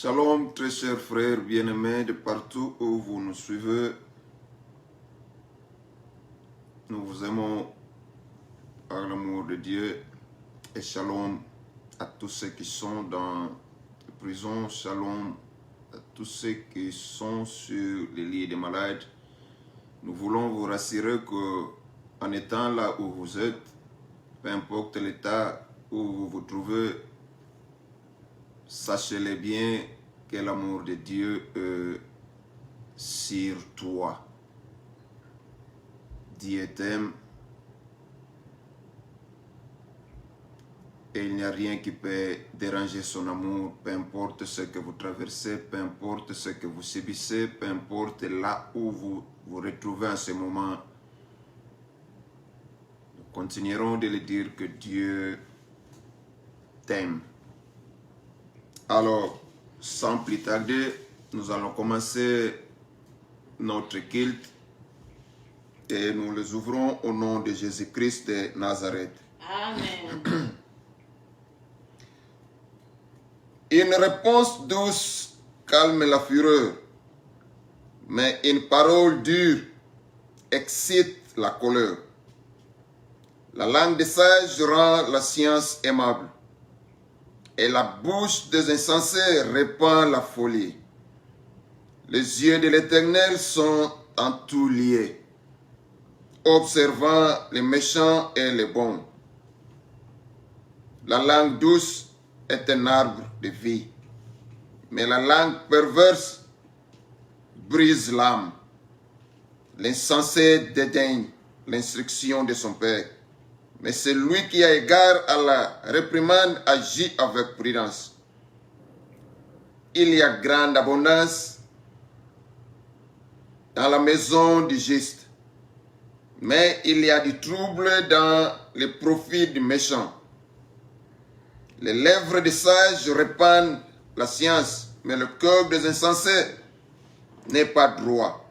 Shalom, très chers frères bien-aimés de partout où vous nous suivez. Nous vous aimons par l'amour de Dieu. Et shalom à tous ceux qui sont dans les prisons. Shalom à tous ceux qui sont sur les lits des malades. Nous voulons vous rassurer que en étant là où vous êtes, peu importe l'état où vous vous trouvez, sachez-le bien que l'amour de Dieu est sur toi. Dieu t'aime et il n'y a rien qui peut déranger son amour, peu importe ce que vous traversez, peu importe ce que vous subissez, peu importe là où vous vous retrouvez en ce moment. Nous continuerons de le dire que Dieu t'aime. Alors, sans plus tarder, nous allons commencer notre culte et nous les ouvrons au nom de Jésus-Christ de Nazareth. Amen. Une réponse douce calme la fureur, mais une parole dure excite la colère. La langue des sages rend la science aimable, et la bouche des insensés répand la folie. Les yeux de l'Éternel sont en tout liés, observant les méchants et les bons. La langue douce est un arbre de vie, mais la langue perverse brise l'âme. L'insensé dédaigne l'instruction de son père, mais celui qui a égard à la réprimande agit avec prudence. Il y a grande abondance dans la maison du juste, mais il y a du trouble dans les profits du méchant. Les lèvres des sages répandent la science, mais le cœur des insensés n'est pas droit.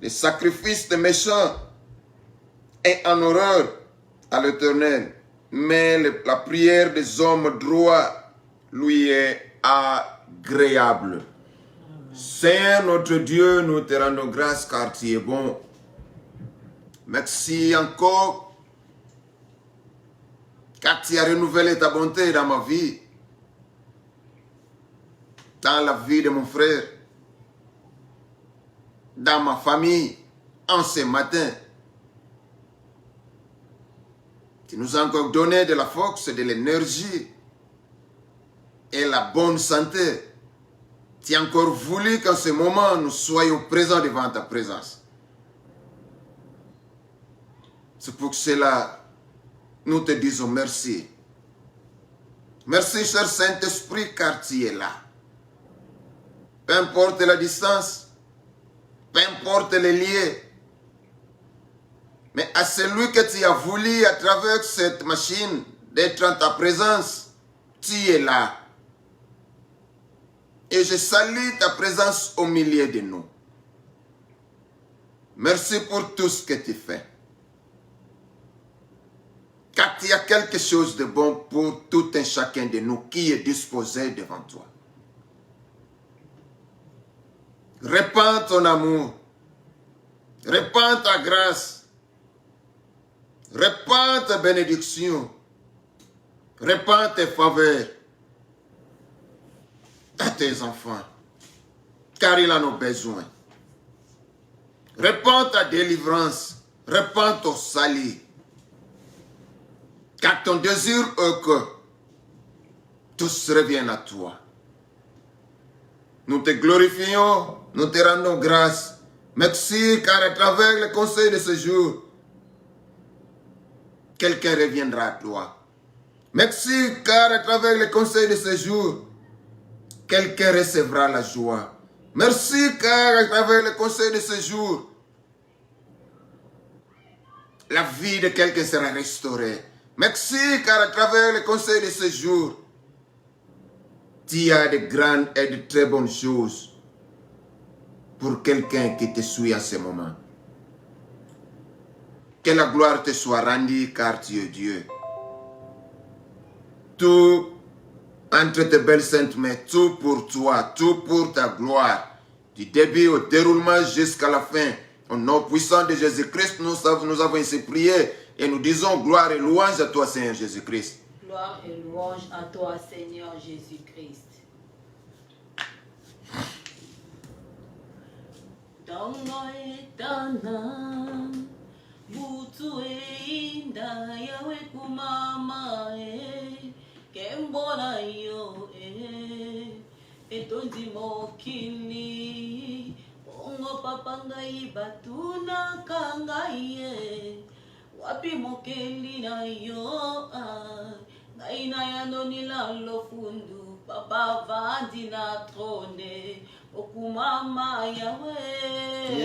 Le sacrifice des méchants est en horreur à l'Éternel, mais la prière des hommes droits lui est agréable. Seigneur notre Dieu, nous te rendons grâce car tu es bon. Merci encore car tu as renouvelé ta bonté dans ma vie, dans la vie de mon frère, dans ma famille, en ce matin. Tu nous as encore donné de la force, de l'énergie et la bonne santé. Tu as encore voulu qu'en ce moment, nous soyons présents devant ta présence. C'est pour cela nous te disons merci. Merci, cher Saint-Esprit, car tu es là. Peu importe la distance, peu importe les liens, mais à celui que tu as voulu à travers cette machine d'être en ta présence, tu es là. Et je salue ta présence au milieu de nous. Merci pour tout ce que tu fais. Car il y a quelque chose de bon pour tout un chacun de nous qui est disposé devant toi. Répands ton amour. Répands ta grâce. Répands ta bénédiction. Répands tes faveurs à tes enfants. Car il en a besoin. Répands ta délivrance. Répands ton salut. Car ton désir est que tous reviennent à toi. Nous te glorifions, nous te rendons grâce. Merci car à travers le conseil de ce jour, quelqu'un reviendra à toi. Merci car à travers le conseil de ce jour, quelqu'un recevra la joie. Merci car à travers le conseil de ce jour, la vie de quelqu'un sera restaurée. Merci car à travers le conseil de ce jour, tu as de grandes et de très bonnes choses pour quelqu'un qui te suit en ce moment. Que la gloire te soit rendue car tu es Dieu. Tout entre tes belles saintes mains, tout pour toi, tout pour ta gloire, du début au déroulement jusqu'à la fin. Au nom puissant de Jésus-Christ, nous avons ainsi prié et nous disons gloire et louange à toi, Seigneur Jésus-Christ. Gloire et louange à toi, Seigneur Jésus-Christ. Tango etana, butu inda yawe kumama kembona yo etondi mokili, bongo papanga ibatuna kangaye, wapi mokeli na yo ngaina yano nilalo fundu, papa vandi na trone. Okumama Yahweh,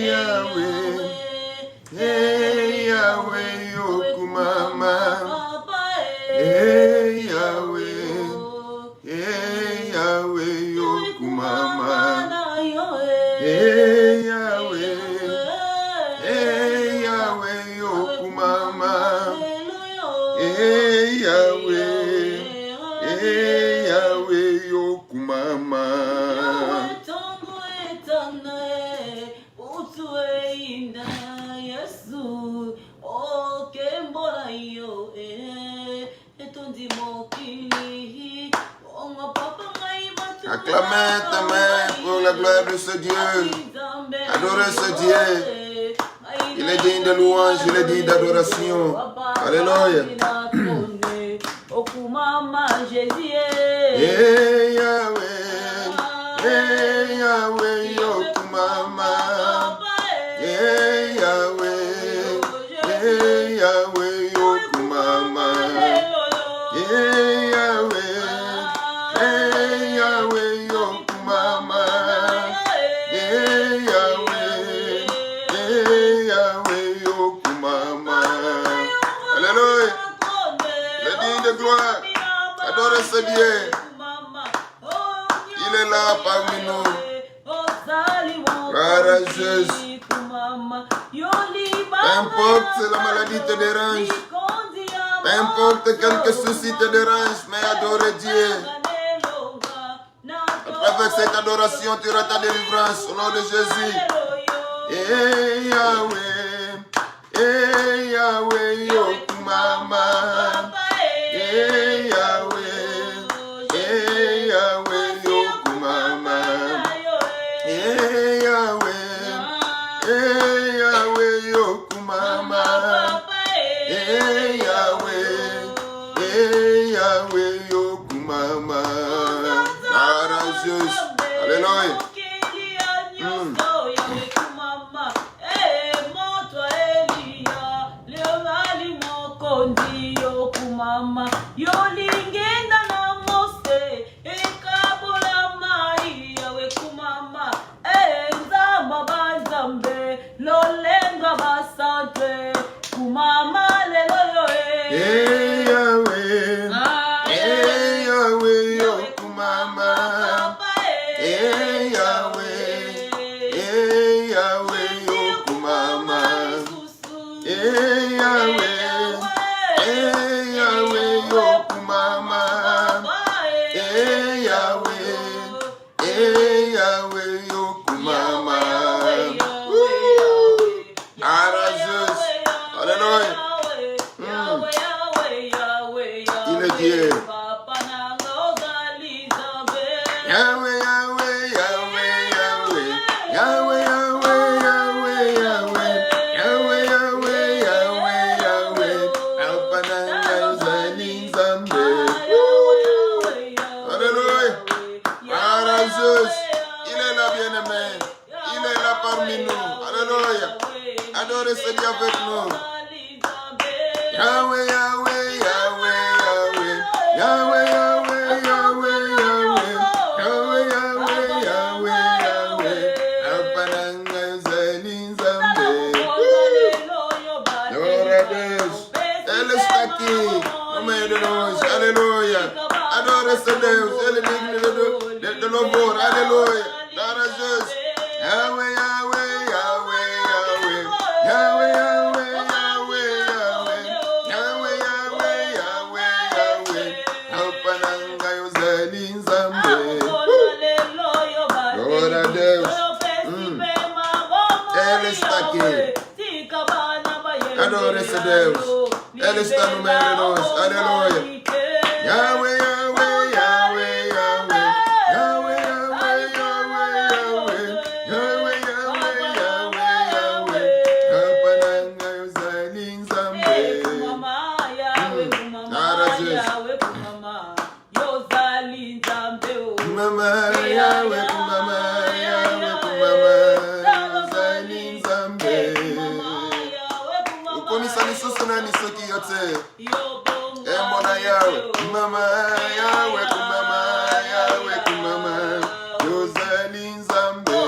Yahweh, Yahweh, Okumama, Yahweh, Yahweh, Okumama, Yahweh, Yahweh, Okumama, Yahweh, Okumama. Acclamez ta main pour la gloire de ce Dieu. Adorez ce Dieu. Il est digne de louange, il est digne d'adoration. Alléluia. Hey Yahweh, hey Yahweh, Okumama. Hey Yahweh, hey Yahweh, Okumama. Hey Yahweh, hey Yahweh, Okumama. Hey Yahweh, hey Yahweh, Okumama. Alléluia. Le digne de gloire. Adorez ce Dieu. Il est là parmi nous. Gloire à Jésus. Peu importe la maladie te dérange. Peu importe quelques soucis te dérange, mais adore Dieu. À travers cette adoration, tu auras ta délivrance au nom de Jésus. Hey Yahweh, hey Yahweh, Okumama. Hey Yahweh, hey Yahweh, Okumama. Hey Yahweh, hey Yahweh, Okumama. Hey Yahweh, hey Yahweh, Okumama. Jésus. Alléluia. Hey Yahweh, hey Yahweh, Okumama. Hey Yahweh, hey Yahweh, Okumama. Hey Yahweh, hey Yahweh, Okumama. Hey Yahweh, hey Yahweh, Okumama. Jésus. Alléluia. Il est Dieu. Yahweh, Yahweh, Yahweh, Yahweh. Yahweh, Yahweh, Yahweh, Yahweh. Yahweh, Yahweh, Yahweh, Yahweh. Alpha and Omega, Zambe. Alléluia. Jésus. Il est là, bien-aimé. Il est là parmi nous. Alléluia. Adorez ce Dieu avec nous. Yahweh, Yahweh, Yahweh, Yahweh. Yahweh, Yahweh, Yahweh, Yahweh. Yahweh, Yahweh, Yahweh, Yahweh. Alpha and Omega, Zambe. Adorados. Ele está aqui no meio de nós. Aleluia. Adora esse Deus. Ele é digno de louvor. Aleluia. Adora Jesus. Yahweh, Yahweh, Yahweh, Yahweh. Yahweh, Yahweh, Yahweh, Yahweh. Yahweh, Yahweh, Yahweh, Yahweh. Alpha and Deus. Ele está no meio de nós. Aleluia. Yahweh, Yahweh, Yahweh, Yahweh. Yahweh, Yahweh, Yahweh, Yahweh. Yahweh, Yahweh, Yahweh, Yahweh. Kapananga yozali nzambe. Mama, Yahweh, kumama, Yahweh, kumama, yozali nzambe. Ukomisa lisusu na nisoki yote. Mona Yahweh, kumama, Yahweh, kumama, Yahweh, kumama, yozali nzambe.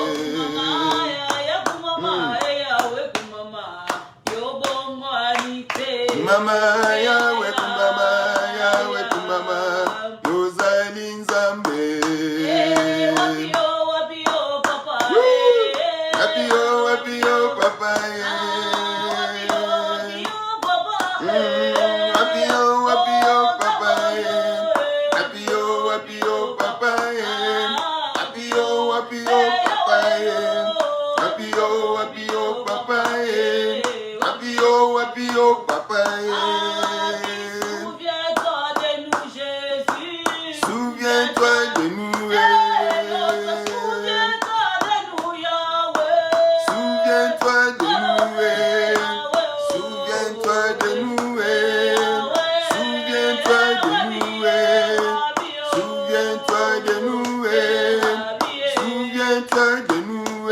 Mama, Yahweh, kumama, Yahweh, kumama, yozali nzambe. Wapio, papa, Wapio, papa, Wapio, papa, Wapio, papa, Wapio, papa, Wapio, papa, Wapio, papa. Souviens-toi de nous, Souviens-toi de nous, Souviens-toi de nous, Souviens-toi de nous, Souviens-toi de nous, Souviens-toi de nous,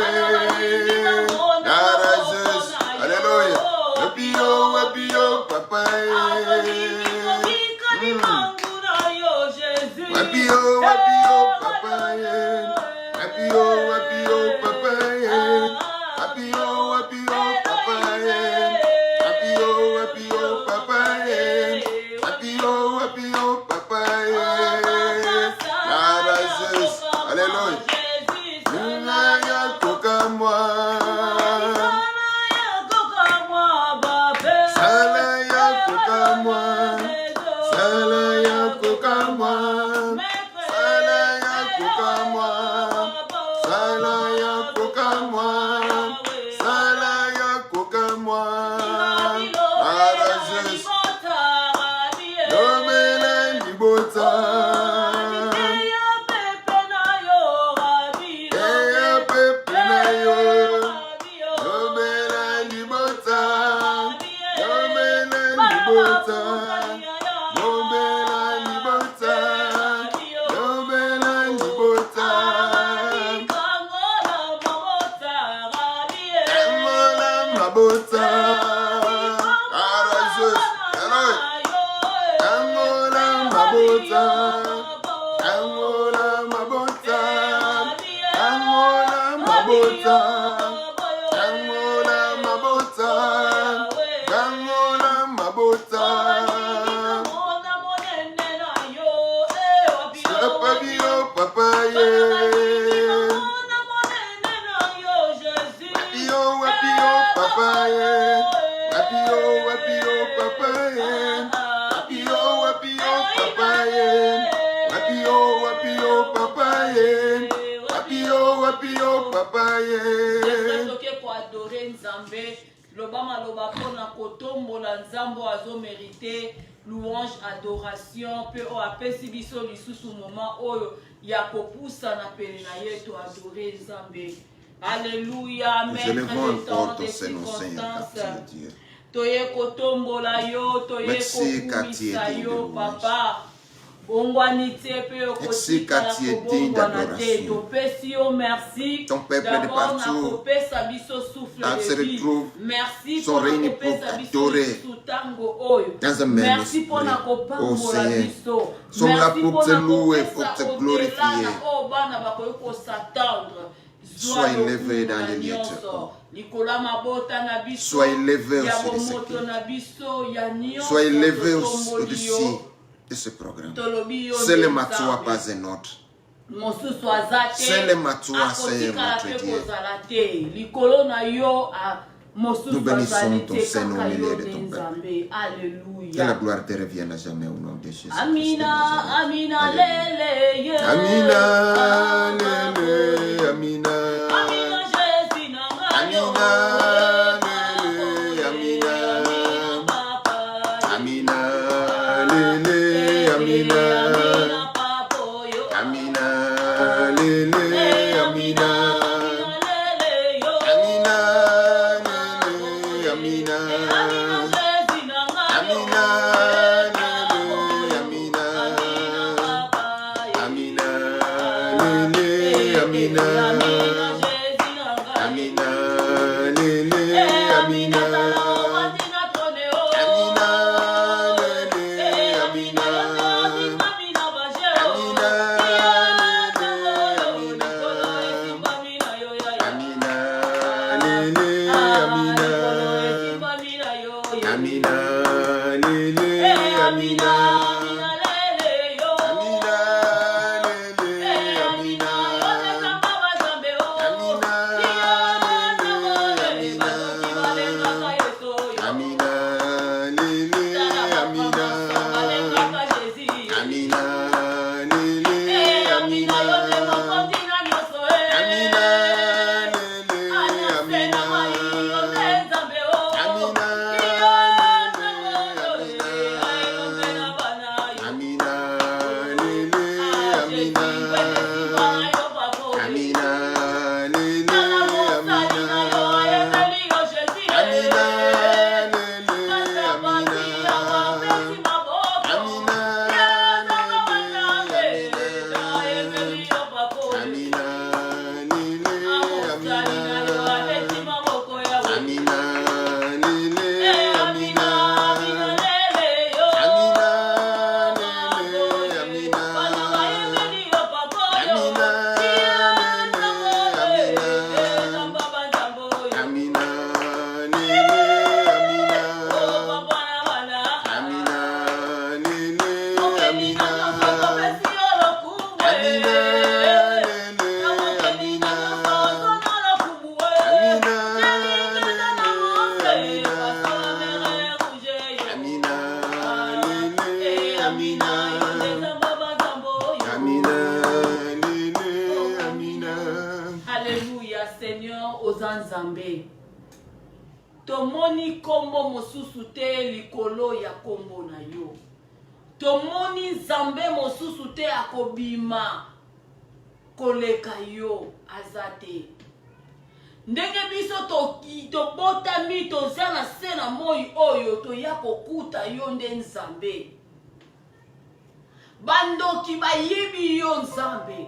Alléluia. Wapio, papa. Wapio, papa. Wapio, papa. Wapio, papa. Wapio, papa. Wapio, papa. Alléluia. Naya koka moi. Salaya koka moi. Salaya koka moi. Salaya koka moi. Salaya koka moi. Salaya koka moi. Arajes. Yomela libota. Eya pepe na yo. Yomela libota. Yomela libota. Yomela libota. Yomela libota. Kangola mabota. Arajes. Kangola mabota. Kangola mabota. Kangola mabota. Kangola mabota. Kangola mabota. Papio, papa, Wapio, papa, Wapio, papa, Wapio, papa, Wapio, papa, Wapio, papa. Lobama loba pona kotombola nzambo azo mérité louange adoration pe o apesi biso lisusu moment oyo ya kopusa na pele na yetu adorer nzambe. Alléluia, maître des temps des circonstances. Toye kotombola yo, toye kokumisa yo, papa. Merci ton peuple de partout se retrouve sont réunis pour t'adorer dans un même esprit. Oh Seigneur, sommes là pour te louer, pour te glorifier. Sois élevé dans les lieux de sois élevé au-dessus de sois élevé au-dessus de ce programme. C'est le matoire, pas un autre. C'est le matoire, Seigneur notre Dieu. Nous bénissons ton Seigneur au milieu de ton peuple. Que la gloire te revienne à jamais au nom de Jésus. Amina, Amina, lele, Amina, lele, Amina. Amina, Jésus, Amina, lele, Amina. Amina. Amina papa yo. Amina, lele, Amina. Lele yo. Amina, lele, Amina. Amina, lele, Amina. Amina, lele, Amina. Amina, lele, Amina. Tomoni kombo mosusu te likolo ya kombo na yo. Tomoni nzambe mosusu te akobima koleka yo azate. Ndenge biso tobotami toza na se na moi oyo toya kokuta yo nde nzambe. Bandoki bayebi yo nzambe.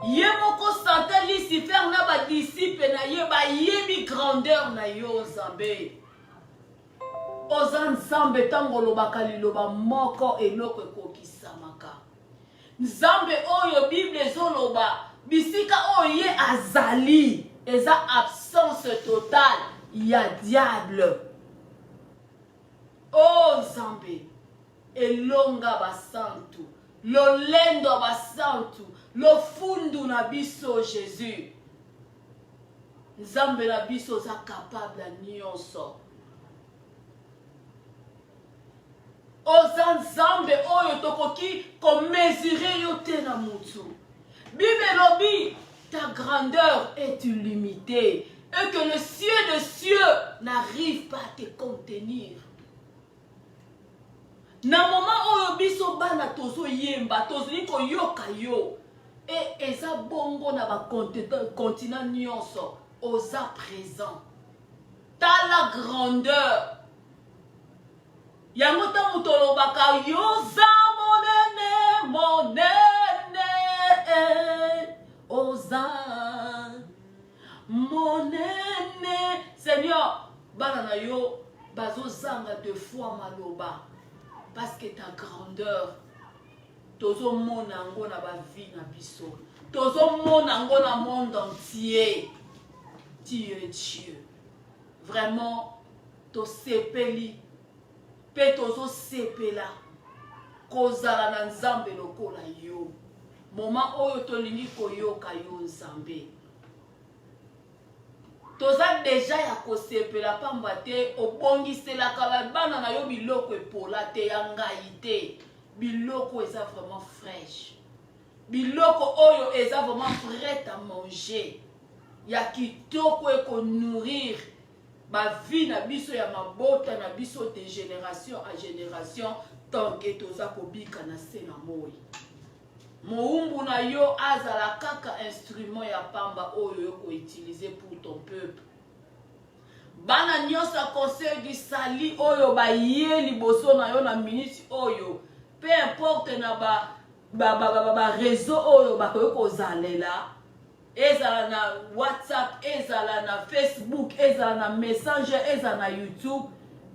Ye moko santa Lucifer na ba disciple na ye ba yebi grandeur na yo nzambe. Oza nzambe tango lobaka liloba moko eloko ekokisamaka. Nzambe oyo Bible ezoloba bisika oyo ye azali eza absence totale ya diable. Oh nzambe elonga basantu lolendo basantu lofundu na biso Jésus. Nzambe na biso za capable na nyonso. Oza nzambe oyo tokoki komesure yo te na mutu. Bible lobi ta grandeur est illimitée et que le ciel de cieux n'arrive pas à te contenir. Na moment oyo biso bana tozo yemba tozali koyoka yo et eza bongo na ba continent nyonso oza présent. Ta la grandeur. Yango ta mutolobaka yoza monene monene oza monene. Seigneur, bana na yo bazo zanga deux fois maloba parce que ta grandeur tozo mona ngo na ba vie na biso. Tozo mona ngo na monde entier. Tu es Dieu. Vraiment to sepeli pe tozo sepela kozala na nzambe lokola yo. Moment oyo tolingi koyoka yo nzambe. Toza deja ya kosepela pamba te obongiselaka bana na yo biloko epola te ya ngai te. Biloko eza vraiment fraîche. Biloko oyo eza vraiment prête à manger. Ya kitoko eko nourrir ba vie na biso ya mabota na biso de génération à génération tant que toza kobika na se na moi moumbu na yo azala kaka instrument ya pamba oyo yo koutilize pour ton peuple bana nyonso ya conseil du sali oyo baye liboso na yo na minute oyo peu importe na ba réseau oyo bakoki kozalela ezala na WhatsApp ezala na Facebook ezala na Messenger ezala na YouTube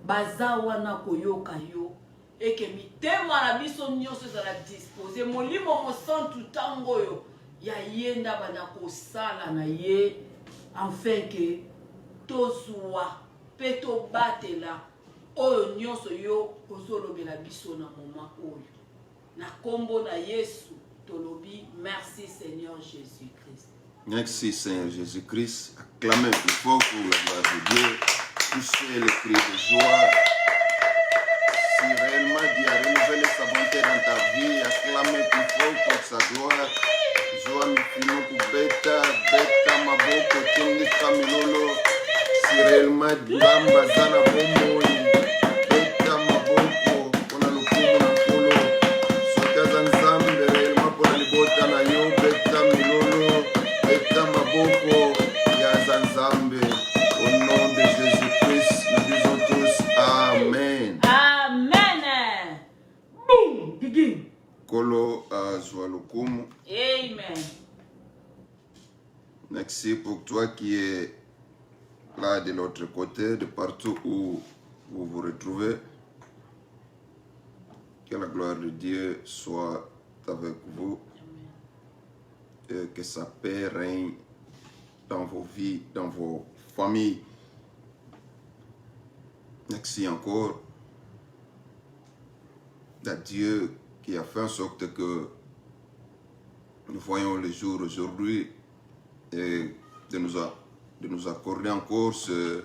baza wana koyoka yo eke mitema na biso nyonso ezala dispose molimo mosantu ntango oyo ya ye nda bana kosala na ye enfin ke tozwa mpe tobatela oyo nyonso yo ozolobela biso na moma oyo na kombo na Yesu tolobi merci Seigneur Jésus-Christ. Merci Seigneur Jésus-Christ. Acclamez plus fort pour la gloire de Dieu. Poussez les cris de joie. Si réellement Dieu a renouvelé sa bonté dans ta vie, acclamez plus fort pour sa gloire. Joie mi fino kubeta, beta maboko, tingi kamilolo. Si réellement Bamba zana bomoi, beta maboko, pona lukumu na kolo. Soka zanzambe, réellement pona libota na yo, beta milolo, beta maboko, ya zanzambe. Au nom de Jésus-Christ, nous disons tous Amen. Amen. Boum, gigi. Kolo joie lukumu. Amen. Merci pour toi qui es là de l'autre côté, de partout où vous vous retrouvez. Que la gloire de Dieu soit avec vous. Et que sa paix règne dans vos vies, dans vos familles. Merci encore à Dieu qui a fait en sorte que nous voyons le jour aujourd'hui et de nous accorder encore ce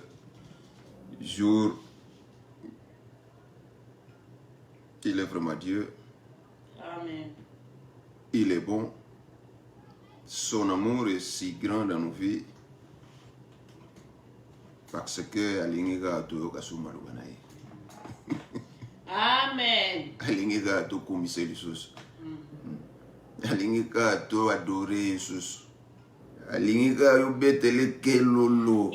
jour. Il est vraiment Dieu. Amen. Il est bon. Son amour est si grand dans nos vies parce que alingiga atoyoka sumaluga naye. Amen. Alingiga atokumise lisusu. Alingiga ato adore Jesus. Alingiga yobetele kelolo.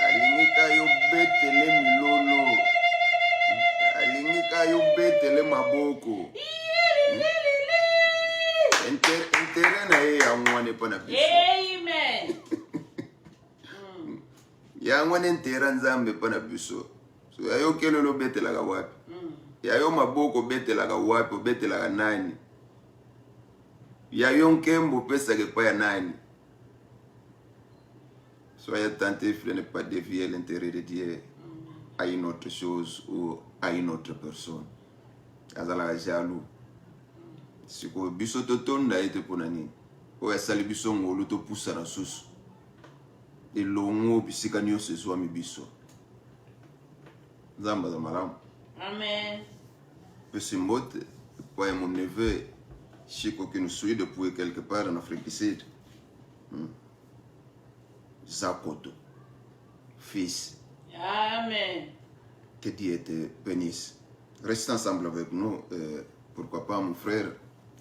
Alingiga yobetele milolo. Alingiga yobetele maboko. Intérêt na ye yangwane pa na biso. Amen. Yangwane intérêt nzambe pa na biso. So yayo kelolo betelaka wapi? Yayo maboko betelaka wapi? Betelaka nani? Yayo nkembo pesaka pa ya nani? Soyez attentifs de ne pas dévier l'intérêt de Dieu à une autre chose ou à une autre personne. Azala jaloux. Siko biso totonda ete ponani. O esali biso ngolo to poussa na susu. Elongo bisika nyonso ezwami biso. Nzamba za malamu. Amen. Pesimbote, kwa mon neveu, Chico qui nous suit depuis quelque part en Afrique du Sud. Zakoto, fils. Amen. Que Dieu te bénisse. Reste ensemble avec nous. Pourquoi pas mon frère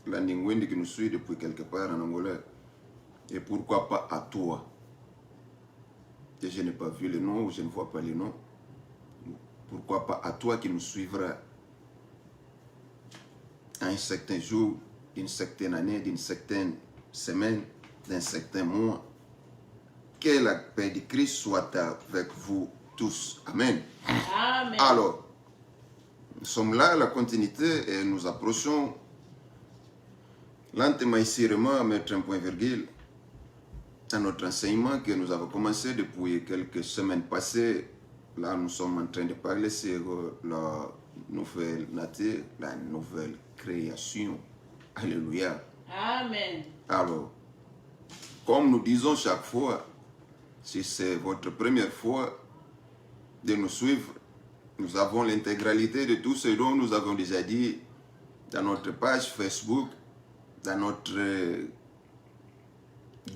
Landingwendi qui nous suit depuis quelque part en Angola. Et pourquoi pas à toi. Que je n'ai pas vu le nom ou je ne vois pas le nom. Pourquoi pas à toi qui nous suivra à un certain jour, d'une certaine année, d'une certaine semaine, d'un certain mois. Que la paix de Christ soit avec vous tous. Amen. Amen. Alors, nous sommes là, la continuité, et nous approchons lentement et sûrement à mettre un point virgule à notre enseignement que nous avons commencé depuis quelques semaines passées. Là, nous sommes en train de parler sur la nouvelle nature, la nouvelle création. Alléluia. Amen. Alors, comme nous disons chaque fois, si c'est votre première fois de nous suivre, nous avons l'intégralité de tout ce dont nous avons déjà dit dans notre page Facebook, dans notre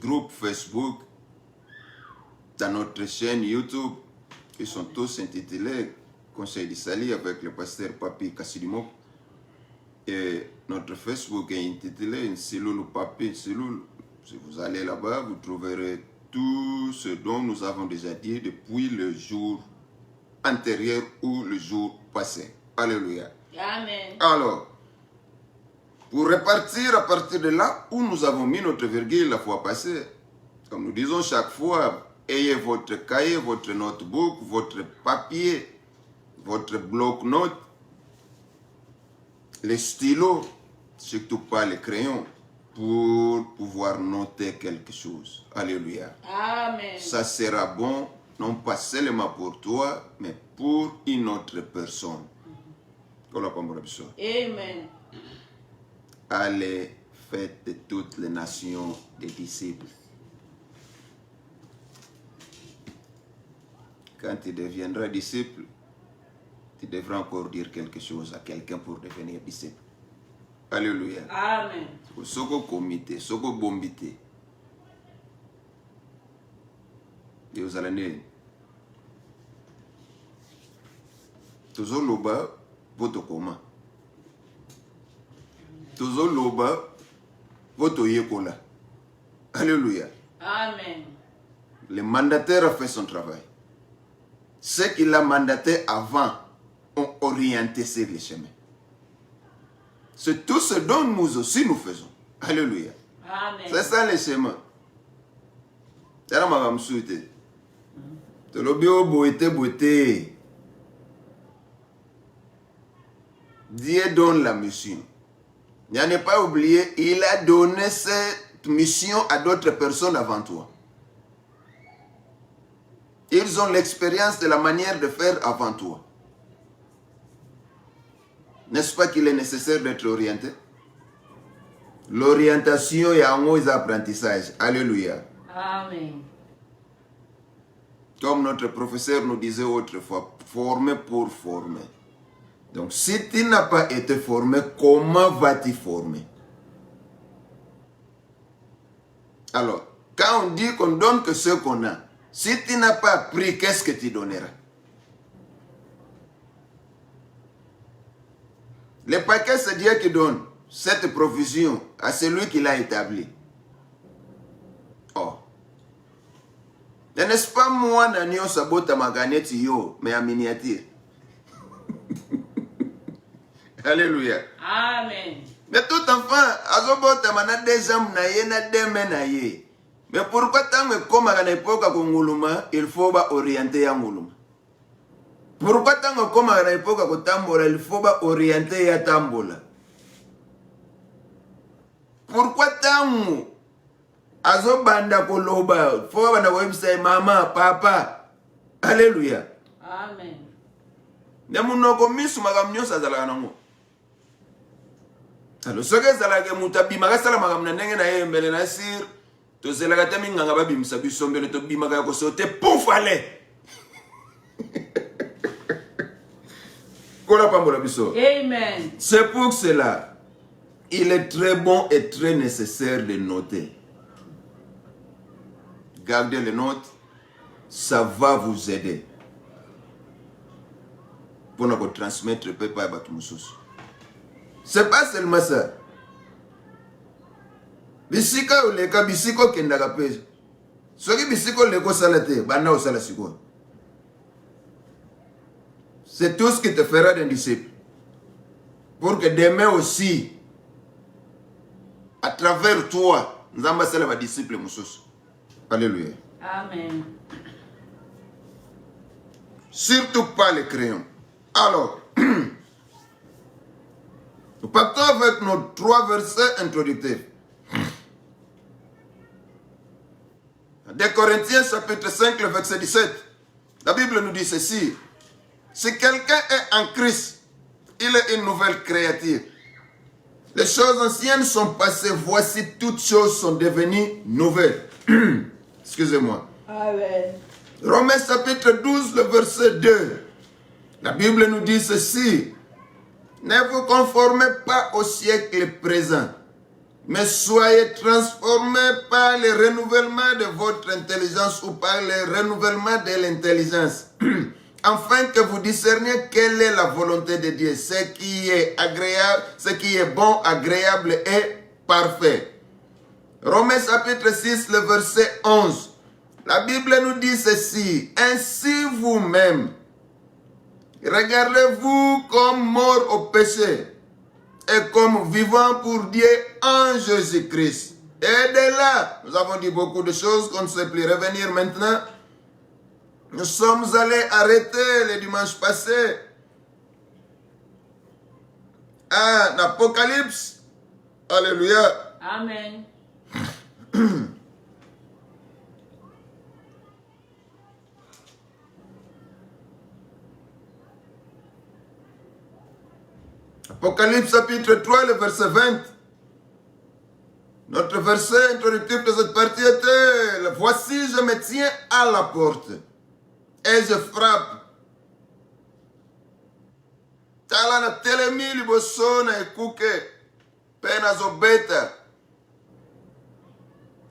groupe Facebook, dans notre chaîne YouTube, qui sont tous intitulés Conseil d'Issali avec le pasteur Papi Kassidimok. Et notre Facebook est intitulé Une cellule Papi, une cellule. Si vous allez là-bas, vous trouverez tout ce dont nous avons déjà dit depuis le jour antérieur ou le jour passé. Alléluia. Amen. Alors, pour repartir à partir de là où nous avons mis notre virgule la fois passée, comme nous disons chaque fois, ayez votre cahier, votre notebook, votre papier, votre bloc-notes, les stylos, surtout pas les crayons, pour pouvoir noter quelque chose. Alléluia. Amen. Ça sera bon, non pas seulement pour toi, mais pour une autre personne. Amen. Allez, faites de toutes les nations des disciples. Quand tu deviendras disciple, tu devras encore dire quelque chose à quelqu'un pour devenir disciple. Alléluia. Amen. Soko comité, soko bombité. Et vous allez dire, toujours loba, voto koma. Toujours loba, voto yekola. Alléluia. Amen. Le mandataire a fait son travail. Ceux qui l'ont mandaté avant ont orienté sur les chemins. C'est tout ce dont nous aussi nous faisons. Alléluia. Amen. C'est ça les chemins. C'est là ma souhaité. Te le bio beauté. Dieu donne la mission. N'en ai pas oublié, il a donné cette mission à d'autres personnes avant toi. Ils ont l'expérience de la manière de faire avant toi. N'est-ce pas qu'il est nécessaire d'être orienté? L'orientation est un mot d'apprentissage. Alléluia. Amen. Comme notre professeur nous disait autrefois, former pour former. Donc si tu n'as pas été formé, comment vas-tu former? Alors, quand on dit qu'on donne que ce qu'on a, si tu n'as pas appris, qu'est-ce que tu donneras? Le paquet, c'est Dieu qui donne cette provision à celui qui l'a établi. Oh. Et n'est-ce pas moi, Nanio Sabota Maganeti yo, mais en miniature? Alléluia. Amen. Mais tout enfant, azobota mana des jambes na ye na des mains na ye. Mais pourquoi tant que comme à l'époque à Konguluma, il faut orienter à Nguluma? Pourquoi tant que comme à l'époque à Tambola, il faut orienter à Tambola? Pourquoi tant azobanda koloba, faut banda website maman, papa? Alléluia. Amen. Nemunoko misu magamnyo sazala nango. Alors ce que zalage mutabi magasala magamna ndenge na ye mbele na sir. To zelaga tami nganga babimisa bisombele to bimaga ko sote poufale. Kola pambola biso. Amen. C'est pour cela il est très bon et très nécessaire de noter. Gardez les notes, ça va vous aider. Pour nous transmettre le peuple à Batumusus. C'est pas seulement ça. Bisika ou leka bisiko kendaka pesa. Soki bisiko leko salate, bana o salasiko. C'est tout ce qui te fera d'un disciple. Pour que demain aussi, à travers toi, nous ambassadons les disciples Moussous. Alléluia. Amen. Surtout pas les crayons. Alors, nous partons avec nos 3 versets introductifs. De Corinthiens chapitre 5, le verset 17. La Bible nous dit ceci. Si quelqu'un est en Christ, il est une nouvelle créature. Les choses anciennes sont passées, voici toutes choses sont devenues nouvelles. Excusez-moi. Amen. Romains chapitre 12, le verset 2. La Bible nous dit ceci. Ne vous conformez pas au siècle présent, mais soyez transformés par le renouvellement de votre intelligence ou par le renouvellement de l'intelligence, afin que vous discerniez quelle est la volonté de Dieu, ce qui est agréable, ce qui est bon, agréable et parfait. Romains chapitre 6, le verset 11. La Bible nous dit ceci: ainsi vous-même, regardez-vous comme morts au péché et comme vivants pour Dieu en Jésus-Christ. Et de là, nous avons dit beaucoup de choses qu'on ne sait plus revenir maintenant. Nous sommes allés arrêter le dimanche passé à l'Apocalypse. Alléluia. Amen. Apocalypse chapitre 3, le verset 20. Notre verset introductif de cette partie était: voici, je me tiens à la porte et je frappe. Talana telemi liboso na ekuke pena zobeta.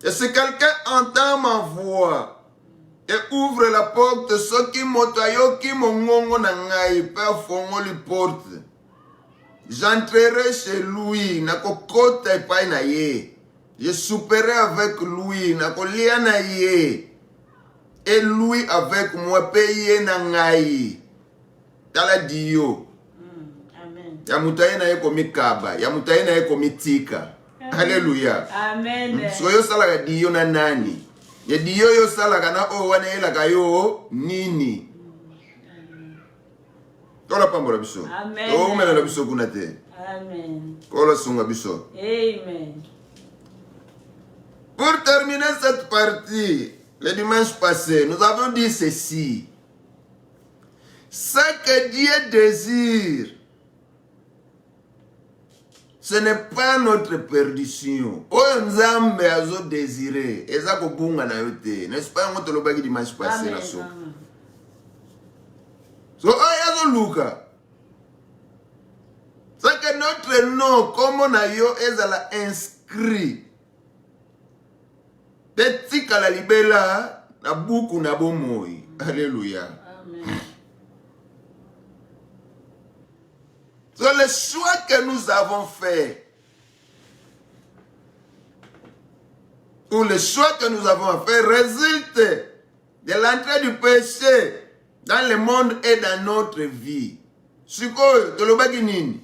Et si quelqu'un entend ma voix et ouvre la porte, ce qui motayoki mongongo na ngai pe fongo li porte, j'entrerai chez lui, na kokota epai na ye. Je souperai avec lui, na kolia na ye. Et lui avec moi, paye na ngai. Tala diyo. Amen. Ya mutaye na ye komi kaba, ya mutaye na ye komi tika. Alléluia. Amen. So yo salaka diyo na nani? Ye diyo yo salaka na o wane elaka yo nini? Tola pambola biso. Amen. O umela la biso kuna te. Amen. Kola sunga biso. Amen. Pour terminer cette partie, le dimanche passé, nous avons dit ceci: ce que Dieu désire, ce n'est pas notre perdition. Oyo nzambe azo désirer, eza ko bunga na yote. N'est-ce pas ngoto lobaki dimanche passé na so. So oyo azo luka. C'est que notre nom, comme on a yo, ezala inscrit. Petit kala libela na buku na bomoi. Alléluia. Amen. So le choix que nous avons fait, ou le choix que nous avons fait, résulte de l'entrée du péché dans le monde et dans notre vie. Sikoyo tolobaki nini?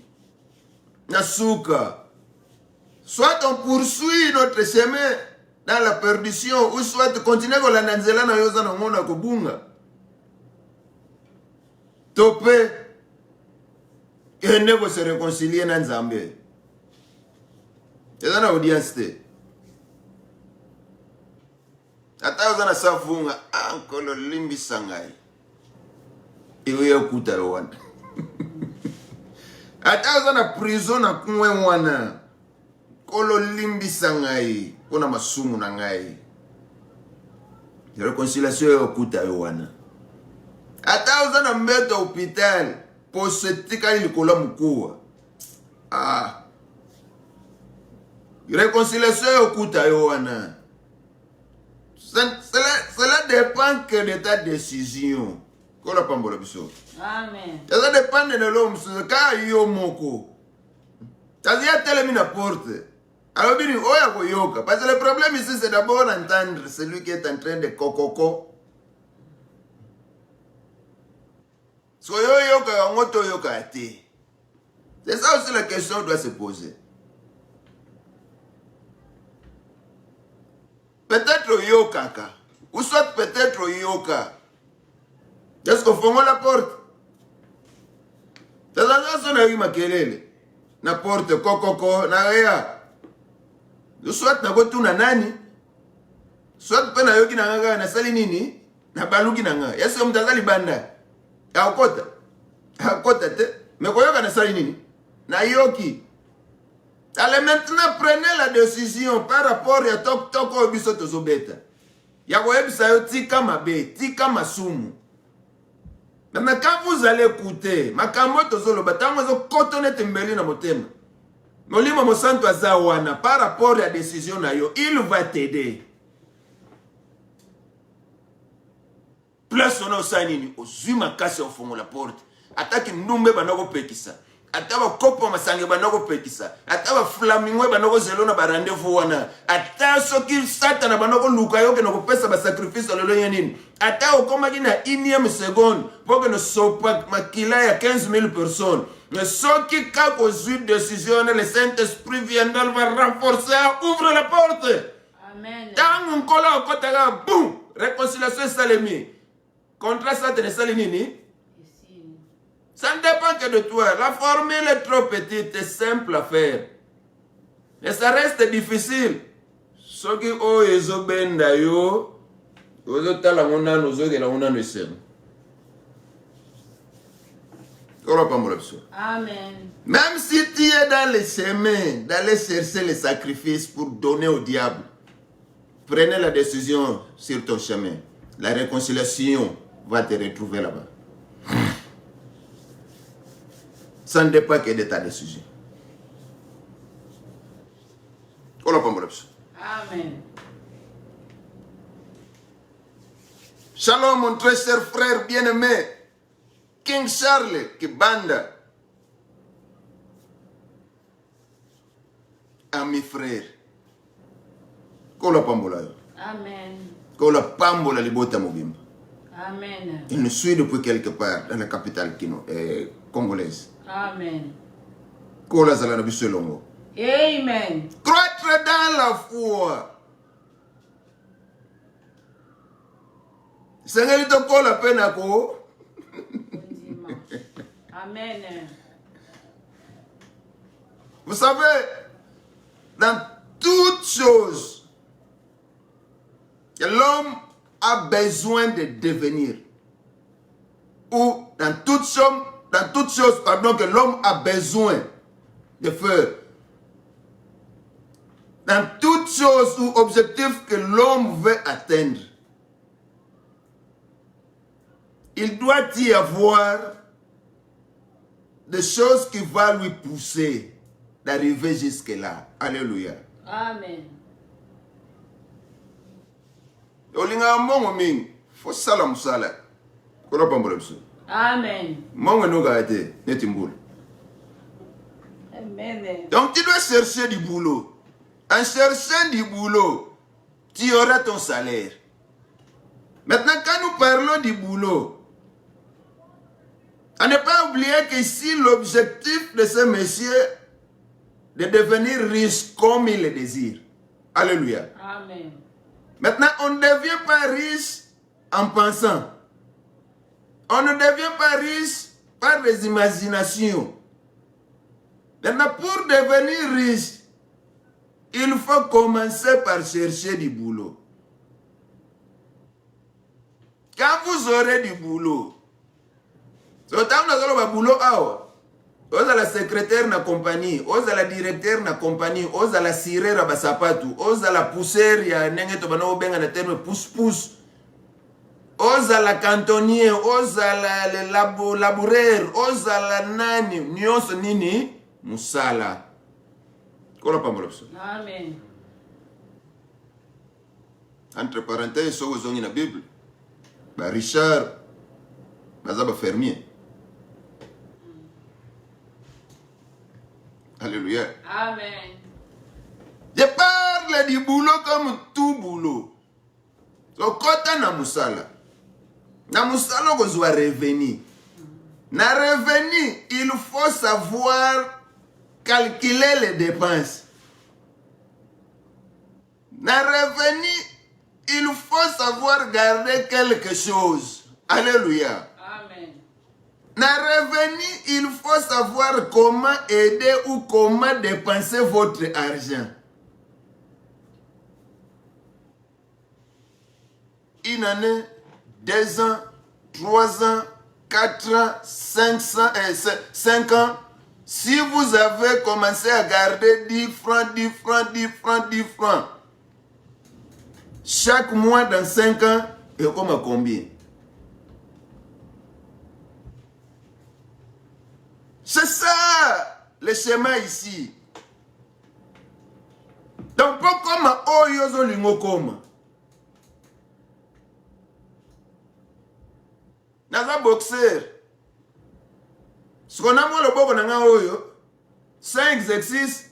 Nasuka. Soit on poursuit notre chemin dans la perdition, ou soit continuer ko landa nzela na yoza na ngona kobunga. Topé kende ko se réconcilier na Nzambe. Eza na audience te. Ata yoza na safunga ankolo limbi sangai. Iwe yokuta yo wana. Ata yoza na prison na kumwe wana. Kolo limbi sangai. Kona masumu na ngai. Réconciliation yokuta yo wana. Ata yoza na mbeto hôpital. Po se tika ilikola mukua. Réconciliation yokuta yo wana. Cela dépend que de ta décision. Kola pambola biso. Amen. Ça dépend de l'homme. Ka yo moko. Tazia telemi na porte. Alors bini oya ko yoka. Parce que le problème ici c'est d'abord entendre celui qui est en train de kokoko. So yo yoka ngoto yoka te. C'est ça aussi la question doit se poser. Peut-être yoka ka. Ou soit peut-être yoka. Est-ce qu'on ferme la porte? C'est ça que na yima kelele. Na porte kokoko na ya. Soit na go tuna nani? Soit pe na yoki na nganga na sali nini? Na baluki na nganga. Yesu mtazali banda. Ya okota. Akota te. Mais koyoka na sali nini? Na yoki. Allez maintenant prenez la décision par rapport à toko biso tozobeta. Ya koyebisa yo tika mabe, tika masumu. Mais quand vous allez écouter, makambo tozoloba tango zo kotone tembeli na motema. Molimo mosanto azawana par rapport à la décision na yo, il va t'aider. place on a osanini ozuma kasi ofongo la porte ataki ndumbe banoko pekisa ataba kopo masange banoko pekisa ataba flamingo banoko zelona ba rendez-vous wana ata soki satana banoko luka yoke no kopesa ba sacrifice lelo yanini ata okoma kina 1e seconde pour que ne sopa makila ya 15,000 personnes mais soki kako zui décision le Saint-Esprit viendra va renforcer ouvre la porte. Amen. Tant nkola okotaka boum réconciliation salemi contrat satana salinini. Ça ne dépend que de toi. La formule est trop petite et simple à faire. Mais ça reste difficile. Ce qui est benda yo, Amen. même si tu es dans les chemins d'aller chercher les sacrifices pour donner au diable, prenez la décision sur ton chemin. La réconciliation va te retrouver là-bas. Ça ne dépend que de ta décision. Amen. Shalom, mon très cher frère bien-aimé, King Charles Kibanda, ami frère. Kola pambola. Amen. Kola pambola libota mobimba. Amen. Il nous suit depuis quelque part dans la capitale congolaise. Amen. Kola zala na biso longo. Amen. Croître dans la foi. Seigneur te kola pena ko. Amen. Vous savez, dans toutes choses, que l'homme a besoin de devenir. Ou dans toutes choses, que l'homme a besoin de faire. Dans toutes choses ou objectifs que l'homme veut atteindre, il doit y avoir des choses qui vont lui pousser d'arriver jusque-là. Alléluia. Amen. Olinga mongo ming, faut salam sala. Kola pambola biso. Amen. Mongo no gaete, netimboul. Amen. Donc tu dois chercher du boulot. En cherchant du boulot, tu auras ton salaire. Maintenant, quand nous parlons du boulot, à ne pas oublier que ici, l'objectif de ce monsieur, de devenir riche comme il le désire. Alléluia. Amen. Maintenant, on ne devient pas riche en pensant. On ne devient pas riche par des imaginations. Maintenant, pour devenir riche, il faut commencer par chercher du boulot. Quand vous aurez du boulot, vous avez la secrétaire na compagnie, vous avez la directeur na compagnie, vous avez la sirère à basapatu, vous avez la poussière ya nenge to bana obenga na terme pousse-pousse, vous avez la cantonnier, vous avez le laboureur, vous avez la nani, nyonso nini, musala. Amen. Entre parenthèses, so vous avez la Bible. Ba Richard, bazaba fermier. Alléluia. Amen. Je parle du boulot comme tout boulot. So kota na musala. Na musala kozwa revenu. Na revenu, il faut savoir calculer les dépenses. Na revenu, il faut savoir garder quelque chose. Alléluia. Amen. Na revenu, il faut savoir comment aider ou comment dépenser votre argent. Une année, 2 ans, 3 ans, 4 ans, 5 ans. Si vous avez commencé à garder 10 francs, 10 francs, 10 francs, 10 francs, chaque mois dans 5 ans, et comme à combien? C'est ça le schéma ici. Donc, pas comme Oyozo Lingo comme. naza boxeur. Ce qu'on a moi le boko nanga oyo, 5 exercices,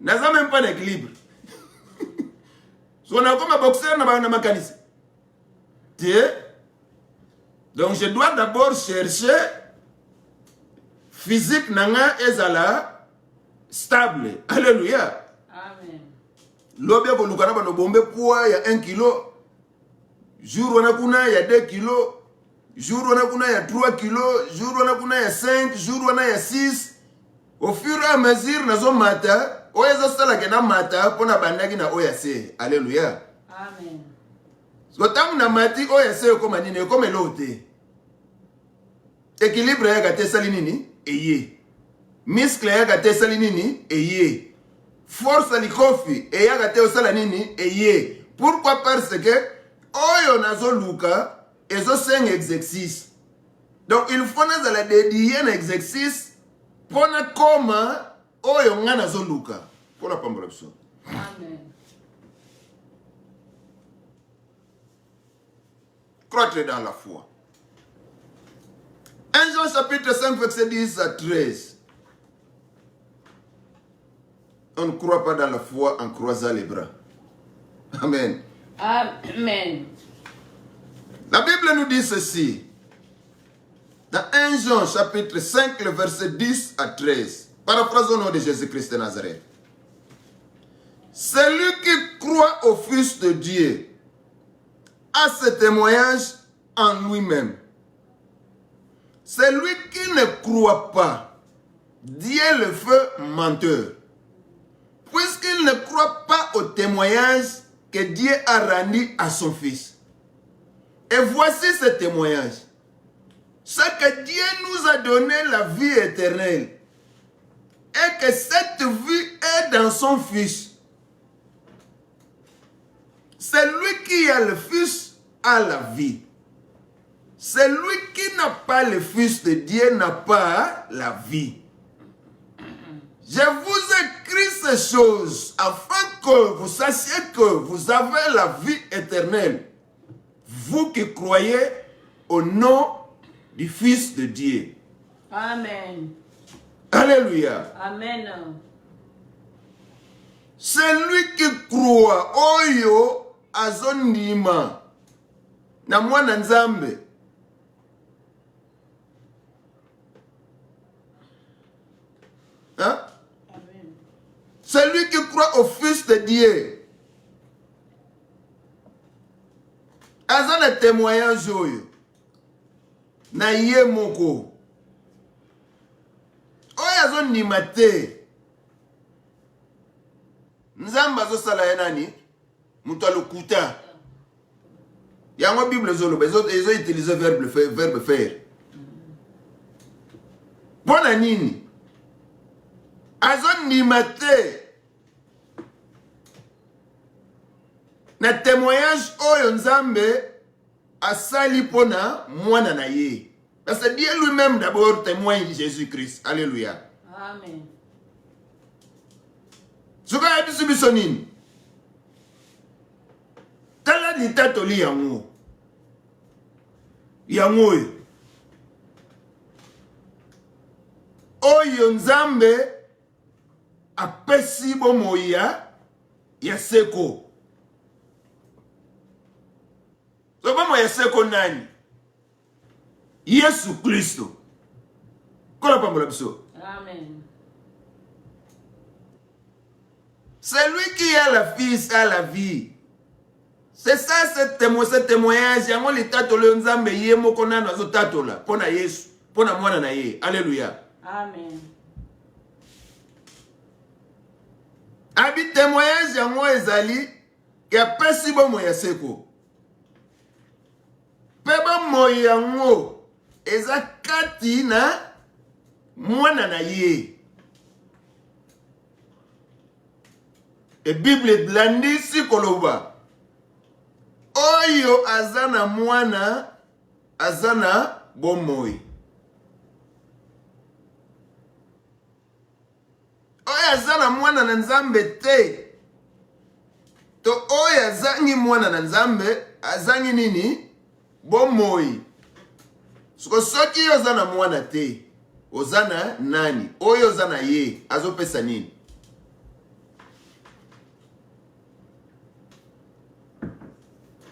naza même pas d'équilibre. Ce qu'on a comme un boxeur na mécanicien. Donc je dois d'abord chercher physique nanga ezala stable. Alléluia. Amen. Lobia ko lukana ba no bombe poids ya 1 kilo. Jour wana kuna ya 2 kilo. Jour wana kuna ya 3 kilo. Jour wana kuna ya 5. Jour wana ya 6. Au fur et à mesure nazo mata. Oya sala ke na mata pona bandaki na oya se. Alléluia. Amen. Sotam na mati oya se ko manine ko melote. Équilibre ya gate sali nini? Eye. Muscle ya gate sali nini? Eye. Force alikofi e ya gate osala nini? Eye. Pourquoi? Parce que oyo nazo luka ezo 5 exercices. Donc il faut nazala dédier un exercice pona koma oyo nga nazo luka. Pona pambola biso. Amen. Croître dans la foi. 1 Jean chapitre 5 verset 10 à 13. On ne croit pas dans la foi en croisant les bras. Amen. Amen. La Bible nous dit ceci. Dans 1 Jean chapitre 5 le verset 10 à 13. Paraphrase au nom de Jésus-Christ de Nazareth. Celui qui croit au Fils de Dieu a ce témoignage en lui-même. Celui qui ne croit pas, Dieu le fait menteur, puisqu'il ne croit pas au témoignage que Dieu a rendu à son Fils. Et voici ce témoignage. C'est que Dieu nous a donné la vie éternelle et que cette vie est dans son Fils. Celui qui a le Fils a la vie. Celui qui n'a pas le Fils de Dieu n'a pas la vie. Je vous écris ces choses afin que vous sachiez que vous avez la vie éternelle. Vous qui croyez au nom du Fils de Dieu. Amen. Alléluia. Amen. Celui qui croit, oyo azonima na mwana nzambe. Hein? Amen. Celui qui croit au Fils de Dieu. Azana témoignage oyo. Na ye moko. Oyo azonima te. Nzamba zo sala ya nani? Mutu alokuta. Yango Bible zoloba ezo utiliser verbe faire. Bona nini? Azonima te. Na témoignage oyo Nzambe asali pona mwana na ye. Parce que Dieu lui-même d'abord témoigne de Jésus-Christ. Alléluia. Amen. Soka ya biso nini? Tala di tatoli yango. Yango oyo Nzambe apesi bomoi ya seko. So bomoi ya seko nani? Yesu Kristo. Kola pambola biso. Amen. Celui qui a la Fils a la vie. C'est ça ce témoignage. Yango li tatolo Nzambe ye moko nano azo tatola. Pona Yesu. Pona mwana na ye. Alléluia. Amen. Abi témoignage yango ezali ya pesi bomo ya seko. Pe bomo yango eza kati na mwana na ye. E Bible blandisi koloba. Oyo azana mwana azana bomoi. Oyo azana mwana na Nzambe te. To oyo azangi mwana na Nzambe azangi nini? Bomoi. Siko soki ozana mwana te, ozana nani? Oyo ozana ye, azopesa nini?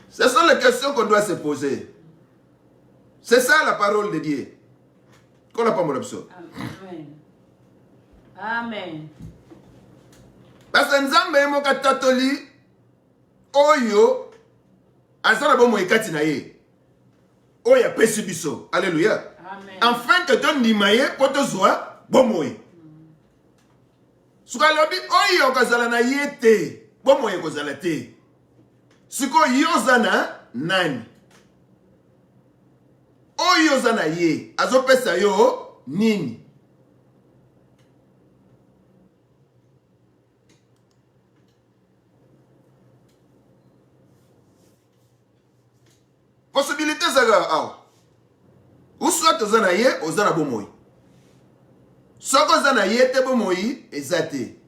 Ce sont les questions qu'on doit se poser. C'est ça la parole de Dieu. Qu'on n'a pas mon absurde. Amen. Amen. Parce que Nzambe moka tatoli oyo azana bomo ekati na ye. Oya pesi biso. Alléluia. Amen. Enfin que ton ndimaye poto zwa bomoye. Suka lobi oyo kozala na ye te. Bomoye kozala te. Siko yozana nani? Oyo zana ye azopesa yo nini? Possibilité zaga awa. Ou soit ozana ye ozana bomoyi. Soko ozana ye te bomoyi ezate.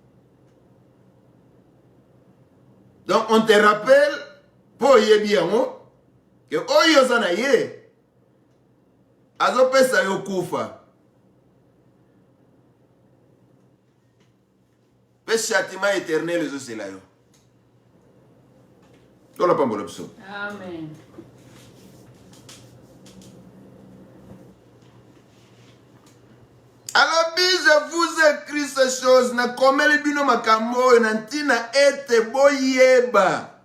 Donc on te rappelle pour yebi yango que oyo ozana ye azopesa yo kufa. Pe châtiment éternel ezosela yo. Tola pambola biso. Amen. Alors, je vous écris ces choses, na komeli bino makambo na ntina ete boyeba.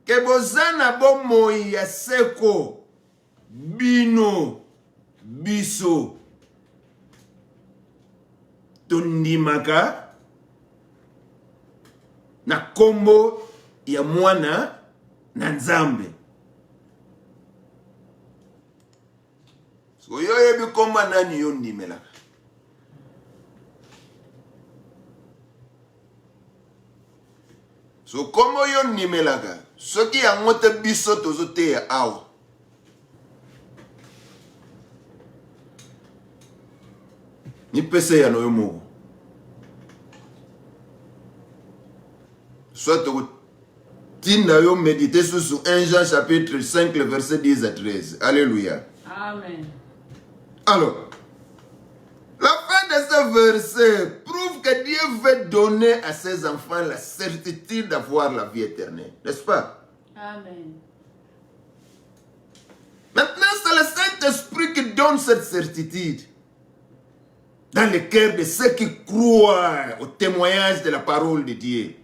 Ke bozana bomoi ya seko bino biso. Tondimaka na kombo ya mwana na Nzambe. So yo yebi komba nani yo ndimelaka. So komo yo ndimelaka. Soki yango te biso tozote ya awa. Ni pese ya no yo moko. Soit tinda yo méditer sur 1 Jean chapitre 5 le verset 10 à 13. Alléluia. Amen. Alors, la fin de ce verset prouve que Dieu veut donner à ses enfants la certitude d'avoir la vie éternelle. N'est-ce pas? Amen. Maintenant, c'est le Saint-Esprit qui donne cette certitude dans le cœur de ceux qui croient au témoignage de la parole de Dieu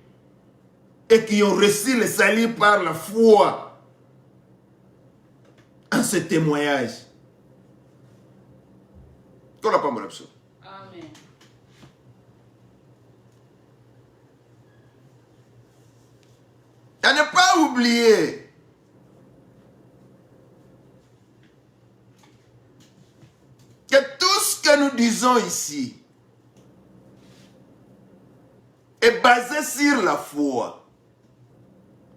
et qui ont reçu le salut par la foi en ce témoignage. Amen. À ne pas oublier que tout ce que nous disons ici est basé sur la foi.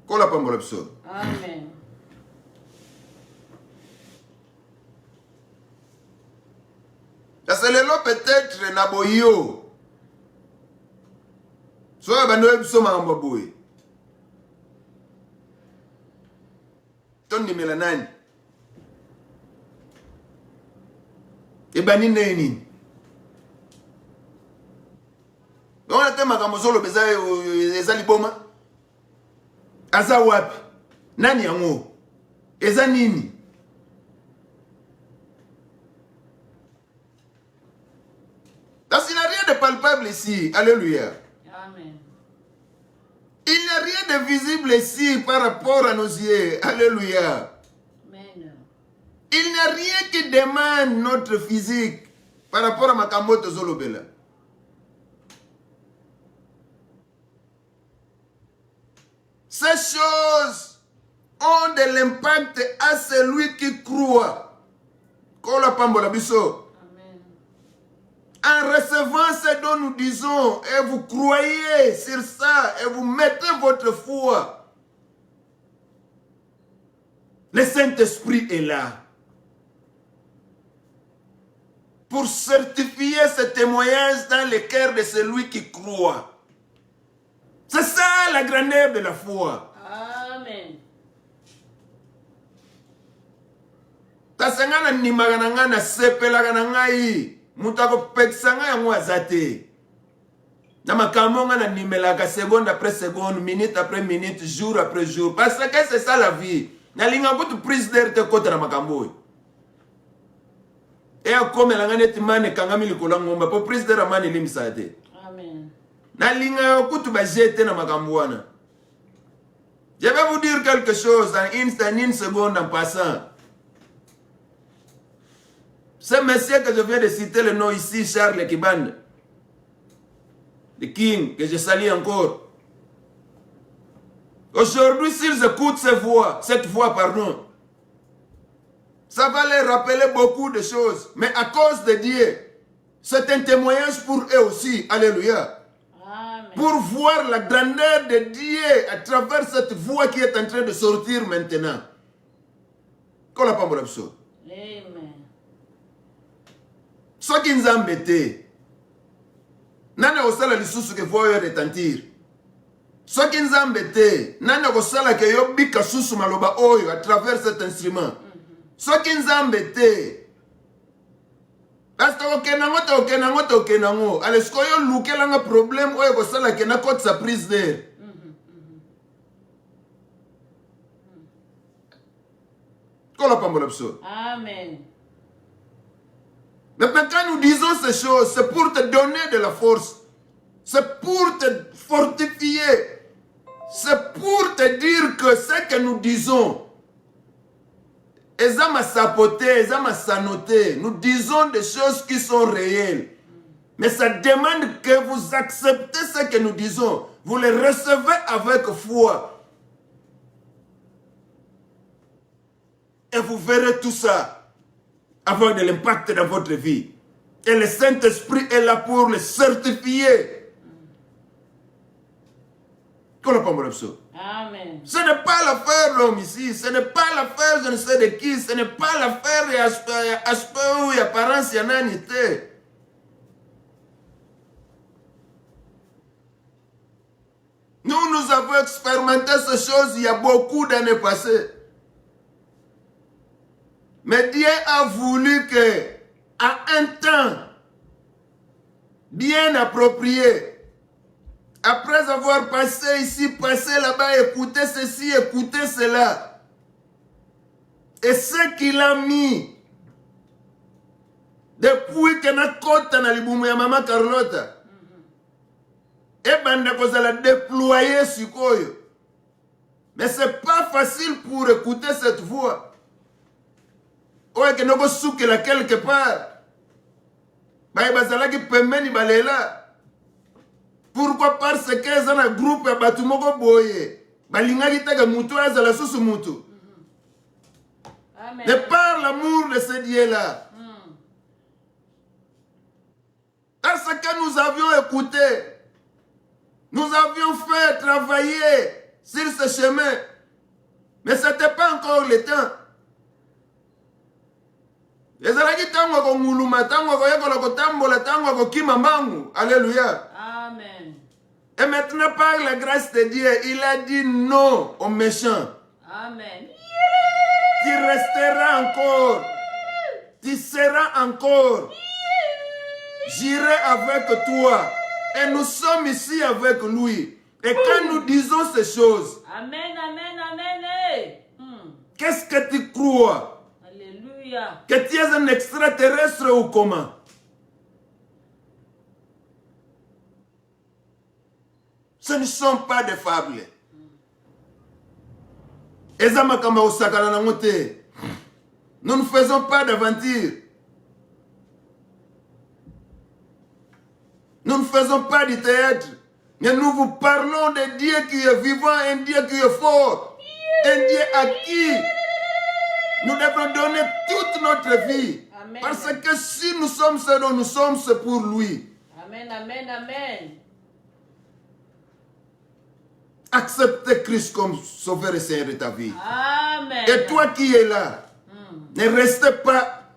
Amen. Parce que lelo peut-être na boyo. Soit bano biso mambo boy. Ton ni melanani. E bani neni. On a tema kama solo beza ezali boma. Aza wapi? Nani yango? Eza nini? Parce qu'il n'y a rien de palpable ici. Alléluia. Amen. Il n'y a rien de visible ici par rapport à nos yeux. Alléluia. Amen. Il n'y a rien qui demande notre physique par rapport à Makamoto Zolobela. Ces choses ont de l'impact à celui qui croit. Kola Pambola Biso. En recevant ce dont nous disons, et vous croyez sur ça, et vous mettez votre foi, le Saint-Esprit est là pour certifier ce témoignage dans le cœur de celui qui croit. C'est ça la grandeur de la foi. Amen. Tasangana ni maganangana sepela na ngai. Mutako peksanga ya mwazate. Na makamonga na nimelaka seconde après seconde, minute après minute, jour après jour. Parce que c'est ça la vie. Na linga kutu prise d'air te kota na makamboy. Et à comme la ngane timane kangami likola ngomba po prise d'air amani limsate. Amen. Na linga kutu ba jete na makamboana. Je vais vous dire quelque chose en une seconde en passant. Ce monsieur que je viens de citer le nom ici, Charles Kibande, le King, que je salue encore. Aujourd'hui, s'ils écoutent cette voix, pardon, ça va les rappeler beaucoup de choses. Mais à cause de Dieu, c'est un témoignage pour eux aussi. Alléluia. Amen. Pour voir la grandeur de Dieu à travers cette voix qui est en train de sortir maintenant. Qu'on n'a pas mon absurde. Amen. Ce qui nous a embêtés, nana osala lisusu ke voyo retentir. Ce qui nous a embêtés, nana osala ke yo bika susu maloba oyo à travers cet instrument. Ce qui nous a embêtés, parce que okenango, alors ce que yo lukela nga problème oyo kosala ke na kote sa prise d'air. Kola pambola absurde. Amen. Mais quand nous disons ces choses, c'est pour te donner de la force. C'est pour te fortifier. C'est pour te dire que ce que nous disons, Ezama sapoter, Ezama sanoter, nous disons des choses qui sont réelles. Mais ça demande que vous acceptez ce que nous disons. Vous les recevez avec foi. Et vous verrez tout ça avoir de l'impact dans votre vie. Et le Saint-Esprit est là pour le certifier. Amen. Ce n'est pas l'affaire l'homme ici. Ce n'est pas l'affaire je ne sais de qui. Ce n'est pas l'affaire aspect ou apparence yananité. Nous avons expérimenté ces choses il y a beaucoup d'années passées. Mais Dieu a voulu que, à un temps bien approprié, après avoir passé ici, passé là-bas, écouté ceci, écouté cela, et ce qu'il a mis, depuis que na kota na libumu ya Mama Carlotta, et banda kozala déployer sikoyo. Mais c'est pas facile pour écouter cette voix. Oye que noko souke la quelque part. Baye bazalaki pembeni balela. Pourquoi? Parce que zana groupe ya batu moko boye. Balingaki taka mutu azala susu mutu. Amen. De par l'amour de ce Dieu-là. Parce que nous avions écouté. Nous avions fait travailler sur ce chemin. Mais ce n'était pas encore le temps. Alléluia. Amen. Et maintenant, par la grâce de Dieu, il a dit non aux méchants. Amen. Tu resteras encore. Tu seras encore. J'irai avec toi. Et nous sommes ici avec lui. Et quand nous disons ces choses, Amen, amen, amen. qu'est-ce que tu crois? Alléluia. Que tu es un extraterrestre ou comment? Ce ne sont pas des fables. Nous ne faisons pas d'aventure. Nous ne faisons pas du théâtre. Mais nous vous parlons de Dieu qui est vivant, un Dieu qui est fort. Un Dieu à qui nous devons donner toute notre vie. Amen. Parce que si nous sommes ce dont nous sommes, c'est pour lui. Amen, amen, amen. Acceptez Christ comme sauveur et Seigneur de ta vie. Amen. Et toi qui es là, ne restez pas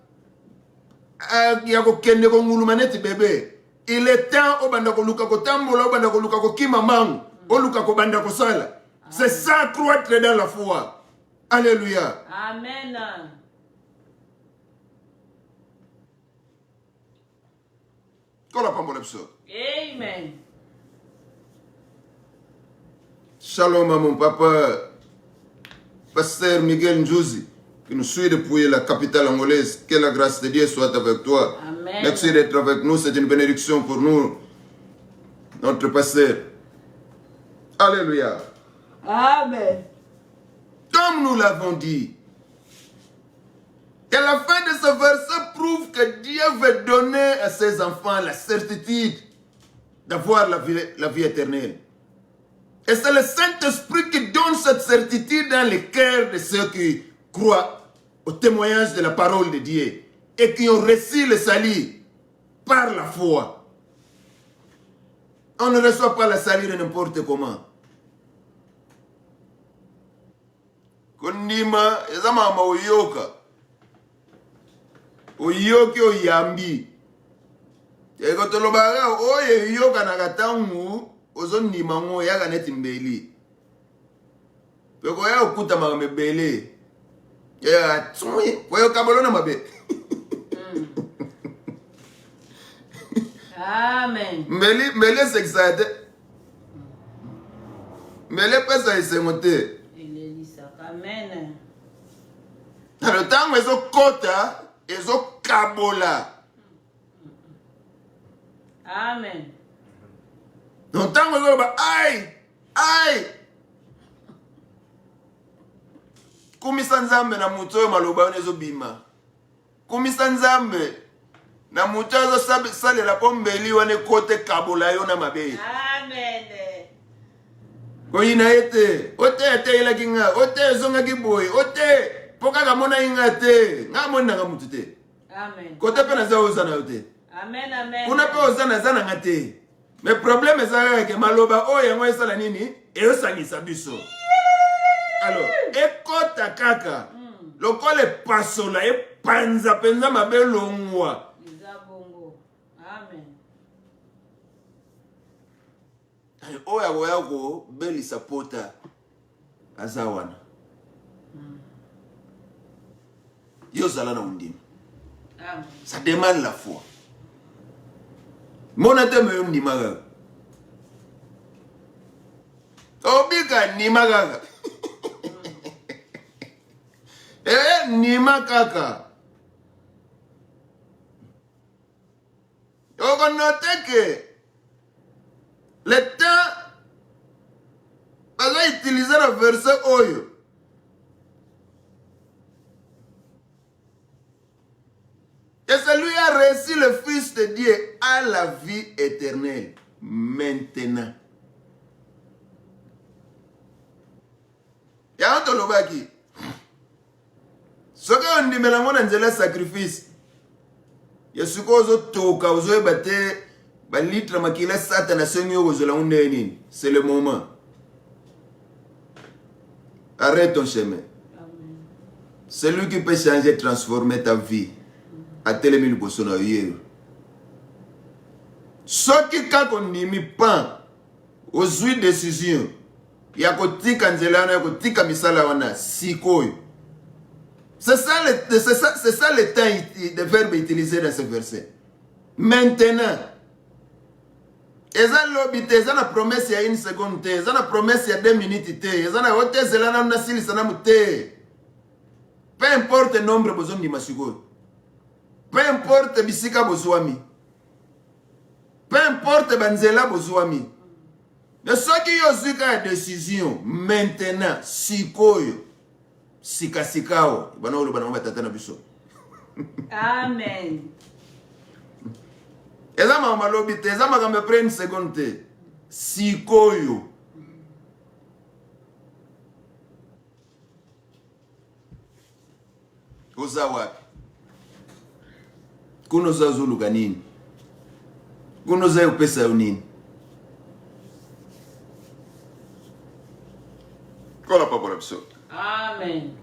bébé. Il est temps c'est ça, croître dans la foi. Alléluia. Amen. Amen. Shalom à mon papa, pasteur Miguel Njouzi, qui nous suit depuis la capitale angolaise. Que la grâce de Dieu soit avec toi. Amen. Merci d'être avec nous. C'est une bénédiction pour nous, notre pasteur. Alléluia. Amen. Comme nous l'avons dit, et la fin de ce verset prouve que Dieu veut donner à ses enfants la certitude d'avoir la vie éternelle. Et c'est le Saint-Esprit qui donne cette certitude dans les cœurs de ceux qui croient au témoignage de la parole de Dieu et qui ont reçu le salut par la foi. On ne reçoit pas le salut de n'importe comment. Kondima, ezama ma oyoka. Oyoki oyambi. Eko tolobaga oye yoka nagatangu ozondima ngo yaga neti mbeli. Peko ya okuta mabele. Ya tsui, koyo kabolona mabe. Amen. Mbeli c'est excited. Mbeli pesa isengote. Amen. Le temps ezo kota, ezo kabola. Amen. Le temps ezo ba aïe. Kumisa nzambe na mutu oyo maloba oyo ezobima. Kumisa nzambe na mutu oyo salela po mbeli wana kote kabola yo na mabe. Amen. Koyina ete, ote ilaki nga, ote zonga kiboy, ote pokaka mona inga te, nga mona nga mutu te. Amen. Kote pe na za ozana yote. Amen, amen. Kuna pe ozana zana nga te. Mais problème ezaka ke maloba oyo yango esala nini? Eyosangisa biso. Alors, ekota kaka. Lokole pasola epanza penza mabe longwa. Izabongo. Amen. Oya goyako beli sapota azawana. Yo zala na undima. Amen. Ça demande la foi. Mona te me undima gaga. Obika nima gaga. Nima kaka. Yoko note que le temps va utiliser le verset oyo. Et celui a reçu le Fils de Dieu à la vie éternelle maintenant. Ya on tolobaki. Soki ondimela ngo na nzela sacrifice. Yesuko ozo toka ozo ebate ba litre makila satana senyo ozo la nini. C'est le moment. Arrête ton chemin. Amen. C'est lui qui peut changer, transformer ta vie. A telemi liboso na yo. Soki kako ndimi pan ozwi décision ya kotika nzela na kotika misala wana sikoyo. C'est ça le temps de verbe utilisé dans ce verset. Maintenant. Eza lobby te, eza na promesse ya 1 seconde te, eza na promesse ya 2 minutes te, eza na hote zelana na silisa na mute. Peu importe nombre besoin de masiko. Peu importe bisika bozwami. Peu importe banzela bozwami. Mais soki yo zika décision maintenant sikoyo sikasikao bana olo bana batata na biso. Amen. Eza mama lobi te, eza makambe pre 1 seconde te. Sikoyo. Oza wapi? Kuno za zuluka nini? Kuno za upesa nini? Kola papa la biso. Amen.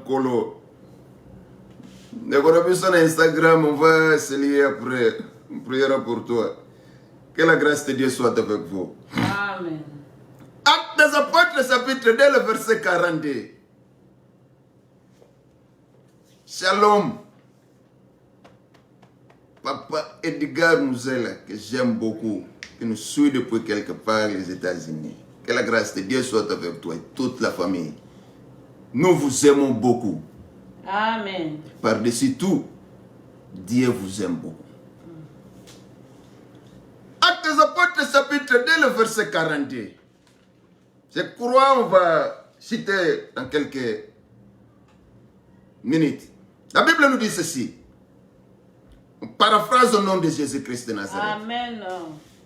Kolo. D'accord, sur Instagram, on va se lier après. On priera pour toi. Que la grâce de Dieu soit avec vous. Amen. Actes des Apôtres, chapitre 2, le verset 42. Shalom. Papa Edgar Mouzela, que j'aime beaucoup, qui nous suit depuis quelque part les États-Unis. Que la grâce de Dieu soit avec toi et toute la famille. Nous vous aimons beaucoup. Amen. Par-dessus tout, Dieu vous aime beaucoup. Actes des Apôtres, chapitre 2, le verset 42. Je crois on va citer dans quelques minutes. La Bible nous dit ceci. On paraphrase au nom de Jésus-Christ de Nazareth. Amen.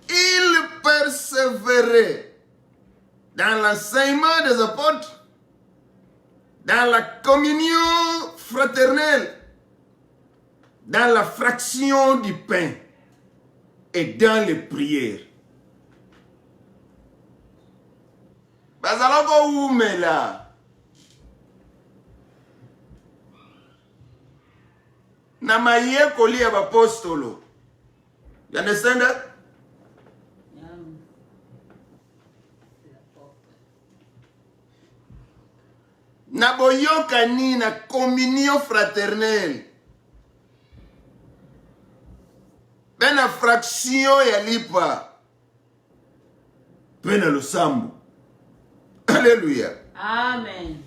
Il persévérait dans l'enseignement des apôtres, dans la communion fraternelle, dans la fraction du pain et dans les prières. Bazaloko umela. Na maye koli ya bapostolo. You understand that? Na boyokani na communion fraternelle. Bena fraction ya lipa. Bena losambo. Alléluia. Amen.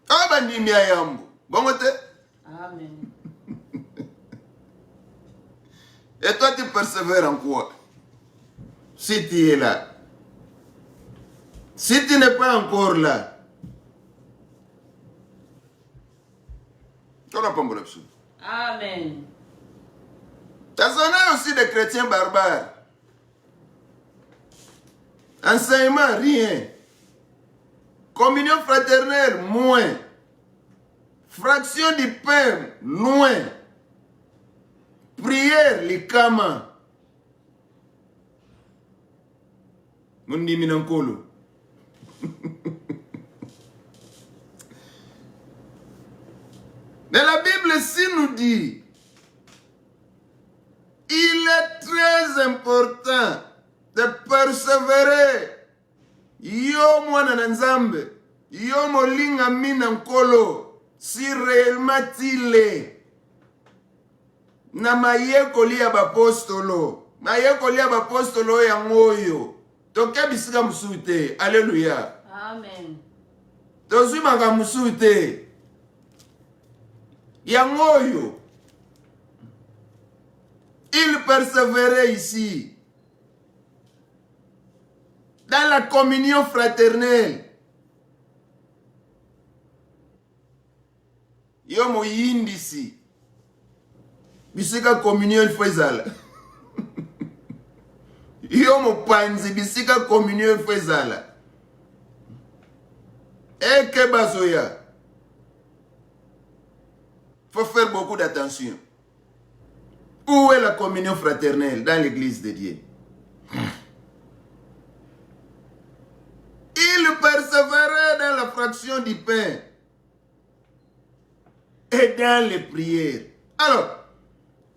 Abandimi ayambo. Bon te? Amen. Et toi tu persévères en quoi? Si tu es là. Si tu n'es pas encore là. Amen. Ça sonne aussi des chrétiens barbares. Enseignement, rien. Communion fraternelle, moins. Fraction du pain, loin. Prière, les kama. Mundi minankolo. Mais la Bible ici nous dit, il est très important de persévérer. Yo mwana na nzambe, yo molinga mina nkolo, si réellement tile. Na mayekoli ya bapostolo, mayekoli ya bapostolo ya ngoyo. Toke bisika musute, alléluia. Amen. Tozui manga musute. Ya ngoyo. Il persévérait ici. Dans la communion fraternelle. Yo mo yindisi. Bisika communion il faut ezala. Yo mo panzi bisika communion il faut ezala. Eke bazoya. Faut faire beaucoup d'attention. Où est la communion fraternelle dans l'église de Dieu? Il persévérait dans la fraction du pain et dans les prières. Alors,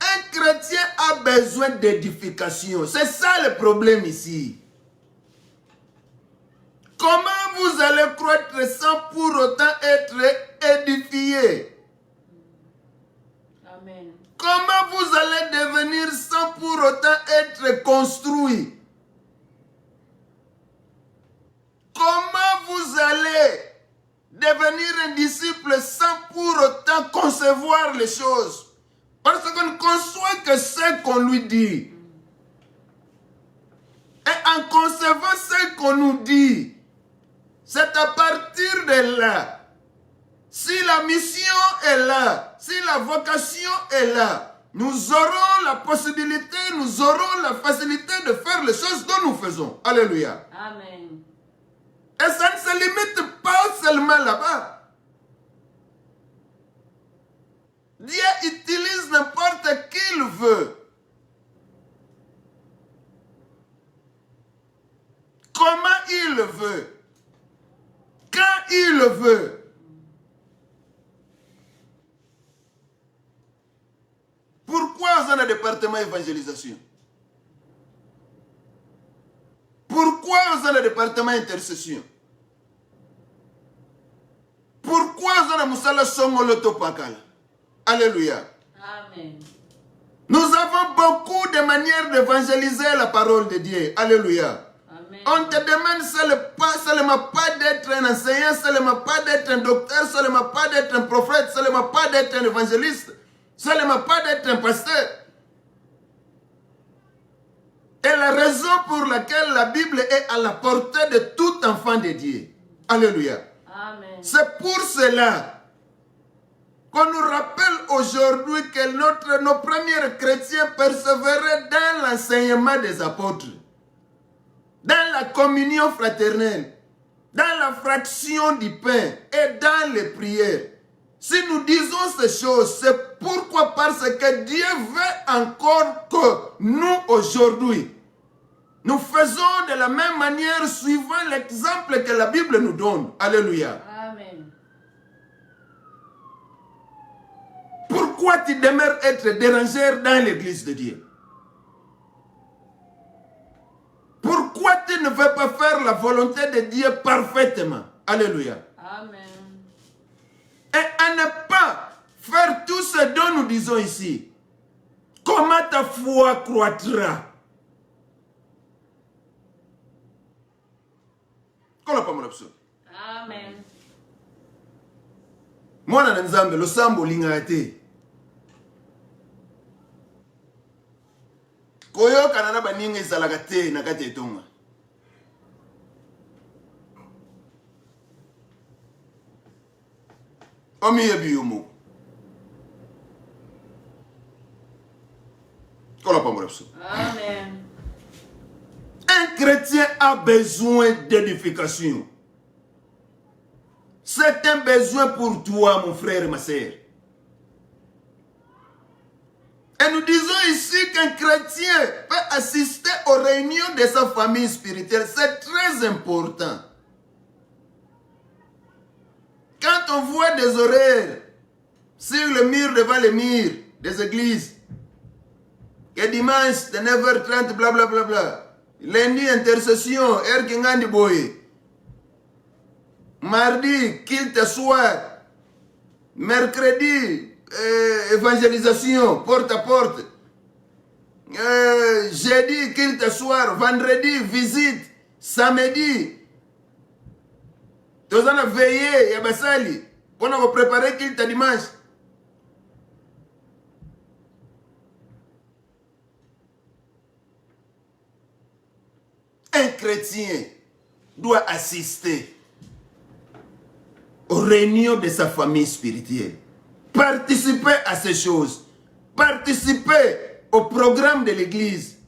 un chrétien a besoin d'édification. C'est ça le problème ici. Comment vous allez croître sans pour autant être édifié? Amen. Comment vous allez devenir sans pour autant être construit? Comment vous allez devenir un disciple sans pour autant concevoir les choses? Parce qu'on ne conçoit que ce qu'on lui dit. Et en concevant ce qu'on nous dit, c'est à partir de là. Si la mission est là, si la vocation est là, nous aurons la possibilité, nous aurons la facilité de faire les choses dont nous faisons. Alléluia. Amen. Et ça ne se limite pas seulement là-bas. Dieu utilise n'importe qui il veut. Comment il le veut. Quand il le veut. Pourquoi on a un département évangélisation? Pourquoi on a un département intercession? Alléluia. Amen. Nous avons beaucoup de manières d'évangéliser la parole de Dieu. Alléluia. Amen. On te demande seulement pas d'être un enseignant, seulement pas d'être un docteur, seulement pas d'être un prophète, seulement pas d'être un évangéliste, seulement pas d'être un pasteur. Et la raison pour laquelle la Bible est à la portée de tout enfant de Dieu. Alléluia. Amen. C'est pour cela qu'on nous rappelle aujourd'hui que nos premiers chrétiens persévéraient dans l'enseignement des apôtres, dans la communion fraternelle, dans la fraction du pain et dans les prières. Si nous disons ces choses, c'est pourquoi? Parce que Dieu veut encore que nous, aujourd'hui, nous faisons de la même manière suivant l'exemple que la Bible nous donne. Alléluia. Amen. Pourquoi tu demeures être dérangé dans l'église de Dieu? Pourquoi tu ne veux pas faire la volonté de Dieu parfaitement? Alléluia. Amen. Et à ne pas faire tout ce dont nous disons ici. Comment ta foi croîtra? Amen. Mwana na nzambe losambo lingate. Koyoka na baninga ezalaka te na kati etonga. Omiyebi yomo. Amen. Un chrétien a besoin d'édification. C'est un besoin pour toi, mon frère et ma sœur. Et nous disons ici qu'un chrétien peut assister aux réunions de sa famille spirituelle. C'est très important. Quand on voit des horaires sur le mur, devant les murs des églises, que dimanche de 9h30, blablabla, bla, lundi intercession, Erkingandi Boy, mardi culte soir, mercredi évangélisation porte à porte, jeudi culte soir, vendredi visite, samedi tous on a veillé ya basali pour nous préparer culte dimanche. Un chrétien doit assister aux réunions de sa famille spirituelle. Participer à ces choses. Participer au programme de l'église.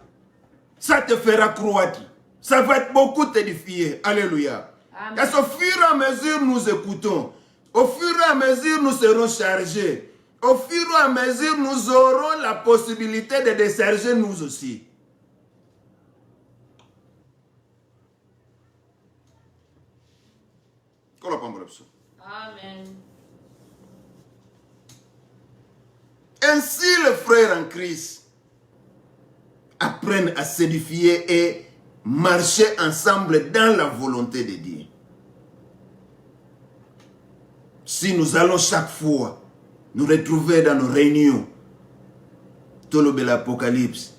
Ça te fera croître. Ça va beaucoup t'édifier. Alléluia. Amen. Parce qu'au fur et à mesure nous écoutons, au fur et à mesure nous serons chargés, au fur et à mesure nous aurons la possibilité de décharger nous aussi. Amen. Ainsi les frères en Christ apprennent à s'édifier et marcher ensemble dans la volonté de Dieu. Si nous allons chaque fois nous retrouver dans nos réunions, Tolobe l'Apocalypse,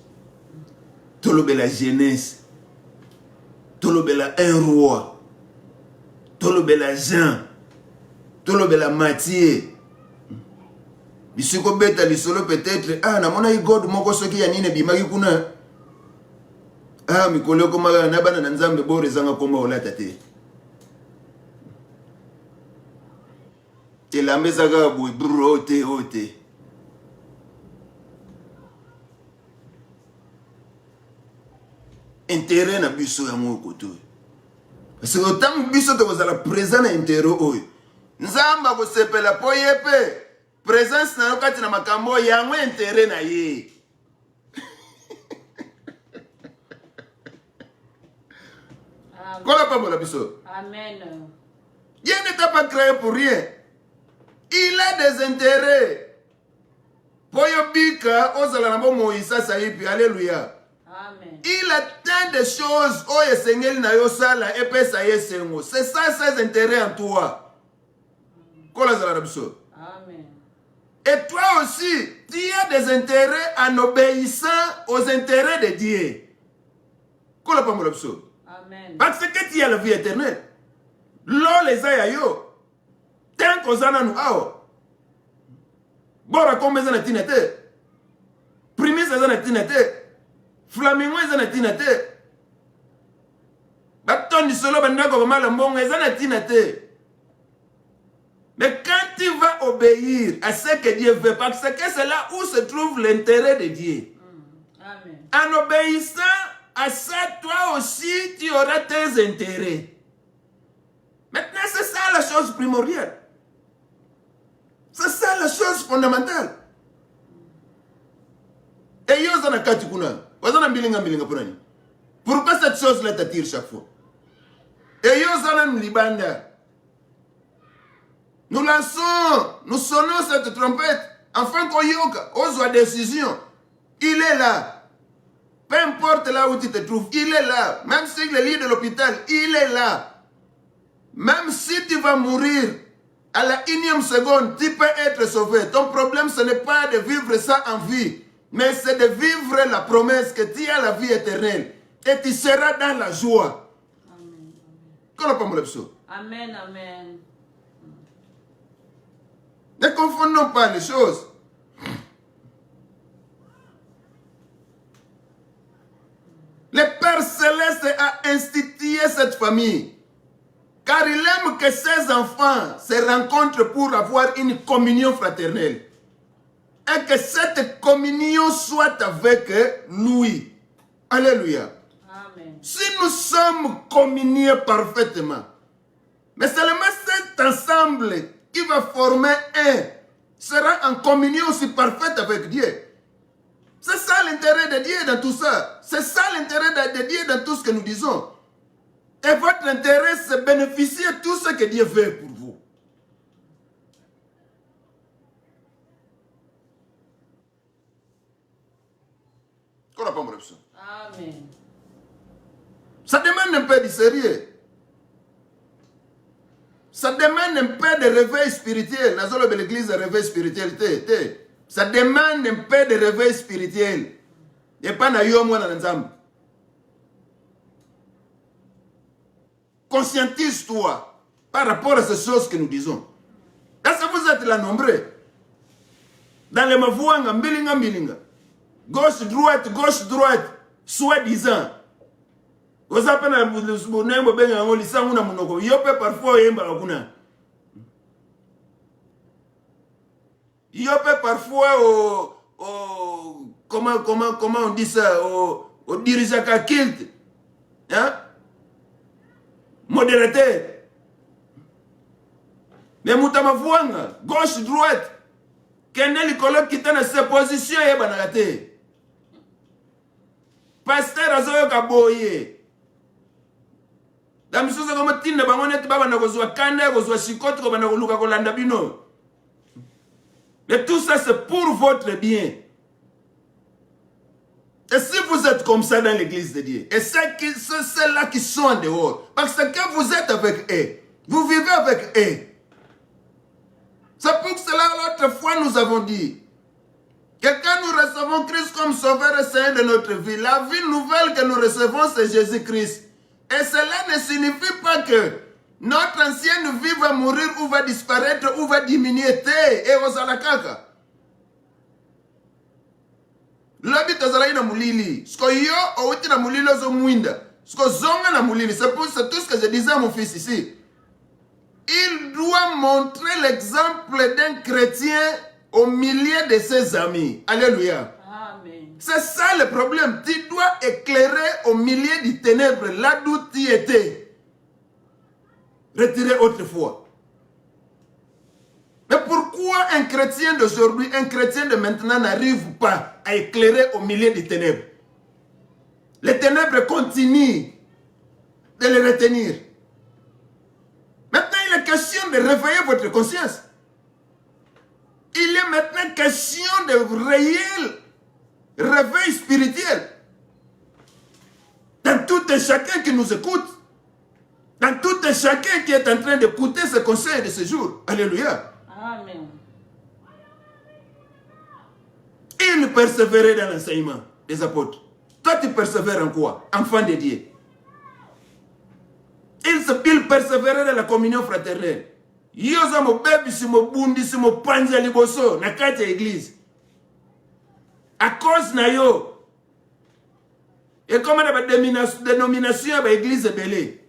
Tolobe la Genèse, Tolobe la un roi, Tolobe la Jean, Tolobe la Matthieu, bisiko beta lisolo peut-être namona igod moko soki ya nine bimaki kuna mikolo koma na bana na nzambe bore zanga koma olata te elambe saka boy bro ote intérêt na biso ya moko to parce que tant biso to kozala présent na intérêt oyo nzamba ko sepela po yepe présence na yokati na makambo yango intérêt na ye. Amen. Dieu ne t'a pas créé pour rien. Il a des intérêts. Poyobika ozala na bo Moïse saipi. Alléluia. Amen. Il a tant de choses oye sengeli na yo sala epesa ye sengo. C'est ça ses intérêts en toi. Amen. Et toi aussi, tu as des intérêts en obéissant aux intérêts de Dieu. Amen. Parce que tu as la vie éternelle. L'eau les a yo. Tant qu'on a nous ao. Bora comme les anatinete. Primis les anatinete. Flamingo les anatinete. Baton du solo bandako mal mbongo les anatinete. Mais quand tu vas obéir à ce que Dieu veut, parce que c'est là où se trouve l'intérêt de Dieu. Amen. En obéissant à ça, toi aussi, tu auras tes intérêts. Maintenant, c'est ça la chose primordiale. C'est ça la chose fondamentale. Et yo zana kati kuna, wazana mbilinga punani. Pourquoi cette chose-là t'attire chaque fois? Et yo zana mlibanda. Nous lançons, nous sonnons cette trompette, enfin Koyoka, aux décision. Il est là. Peu importe là où tu te trouves, il est là. Même si le lit de l'hôpital, il est là. Même si tu vas mourir à la 1e seconde, tu peux être sauvé. Ton problème, ce n'est pas de vivre ça en vie, mais c'est de vivre la promesse que tu as la vie éternelle. Et tu seras dans la joie. Amen, amen. Ne confondons pas les choses. Le Père Céleste a institué cette famille. Car il aime que ses enfants se rencontrent pour avoir une communion fraternelle. Et que cette communion soit avec lui. Alléluia. Amen. Si nous sommes communiés parfaitement, mais seulement cet ensemble qui va former un sera en communion aussi parfaite avec Dieu. C'est ça l'intérêt de Dieu dans tout ça. C'est ça l'intérêt de Dieu dans tout ce que nous disons. Et votre intérêt, c'est bénéficier de tout ce que Dieu veut pour vous. Amen. Ça demande un peu de sérieux. Ça demande un peu de réveil spirituel. Dans l'église, réveil spirituel. Ça demande un peu de réveil spirituel. Et pas na yo mwana nzambe. Conscientise-toi par rapport à ces choses que nous disons. Est-ce que vous êtes là nombreux? Dans les mavouanga, mbilinga. Gauche, droite, soi-disant. Vous appelez parfois comment on dit ça au dirigeant culte, hein? Modérateur. Mais moutama vuanga, gauche, droite. Kenel Kolo qui dans ses positions et banagate. Pasteur Azoyo Kaboye. La mission c'est comme Tina Bangonet Baba Nagozwa Kanda, Gozwa Shikoto, Banagoluka Kolanda Bino. Mais tout ça c'est pour votre bien. Et si vous êtes comme ça dans l'église de Dieu, et c'est ceux-là qui sont en dehors, parce que vous êtes avec eux, vous vivez avec eux. C'est pour cela l'autre fois nous avons dit que quand nous recevons Christ comme sauveur et Seigneur de notre vie, la vie nouvelle que nous recevons c'est Jésus-Christ. Et cela ne signifie pas que notre ancienne vie va mourir ou va disparaître ou va diminuer. Et aux alakaka. L'habit tazalaï na mulili. Ce que yo outi na mulili zo muinda. Ce que zonga na mulili. C'est tout ce que je disais à mon fils ici. Il doit montrer l'exemple d'un chrétien au milieu de ses amis. Alléluia. Amen. C'est ça le problème. Tu dois éclairer au milieu des ténèbres là d'où tu étais. Retiré autrefois. Mais pourquoi un chrétien d'aujourd'hui, un chrétien de maintenant n'arrive pas à éclairer au milieu des ténèbres? Les ténèbres continuent de les retenir. Maintenant, il est question de réveiller votre conscience. Il est maintenant question de réel réveil spirituel. Dans tout et chacun qui nous écoute. dans tout et chacun qui est en train d'écouter ce conseil de ce jour. Alléluia. Amen. Il persévérait dans l'enseignement des apôtres. Toi, tu persévères en quoi? Enfant de Dieu. Il persévérait dans la communion fraternelle. Yoza mo bebi si mo bundi si mo panza liboso na kati ya église. À cause na yo. Et comme on a une dénomination à l'église belée.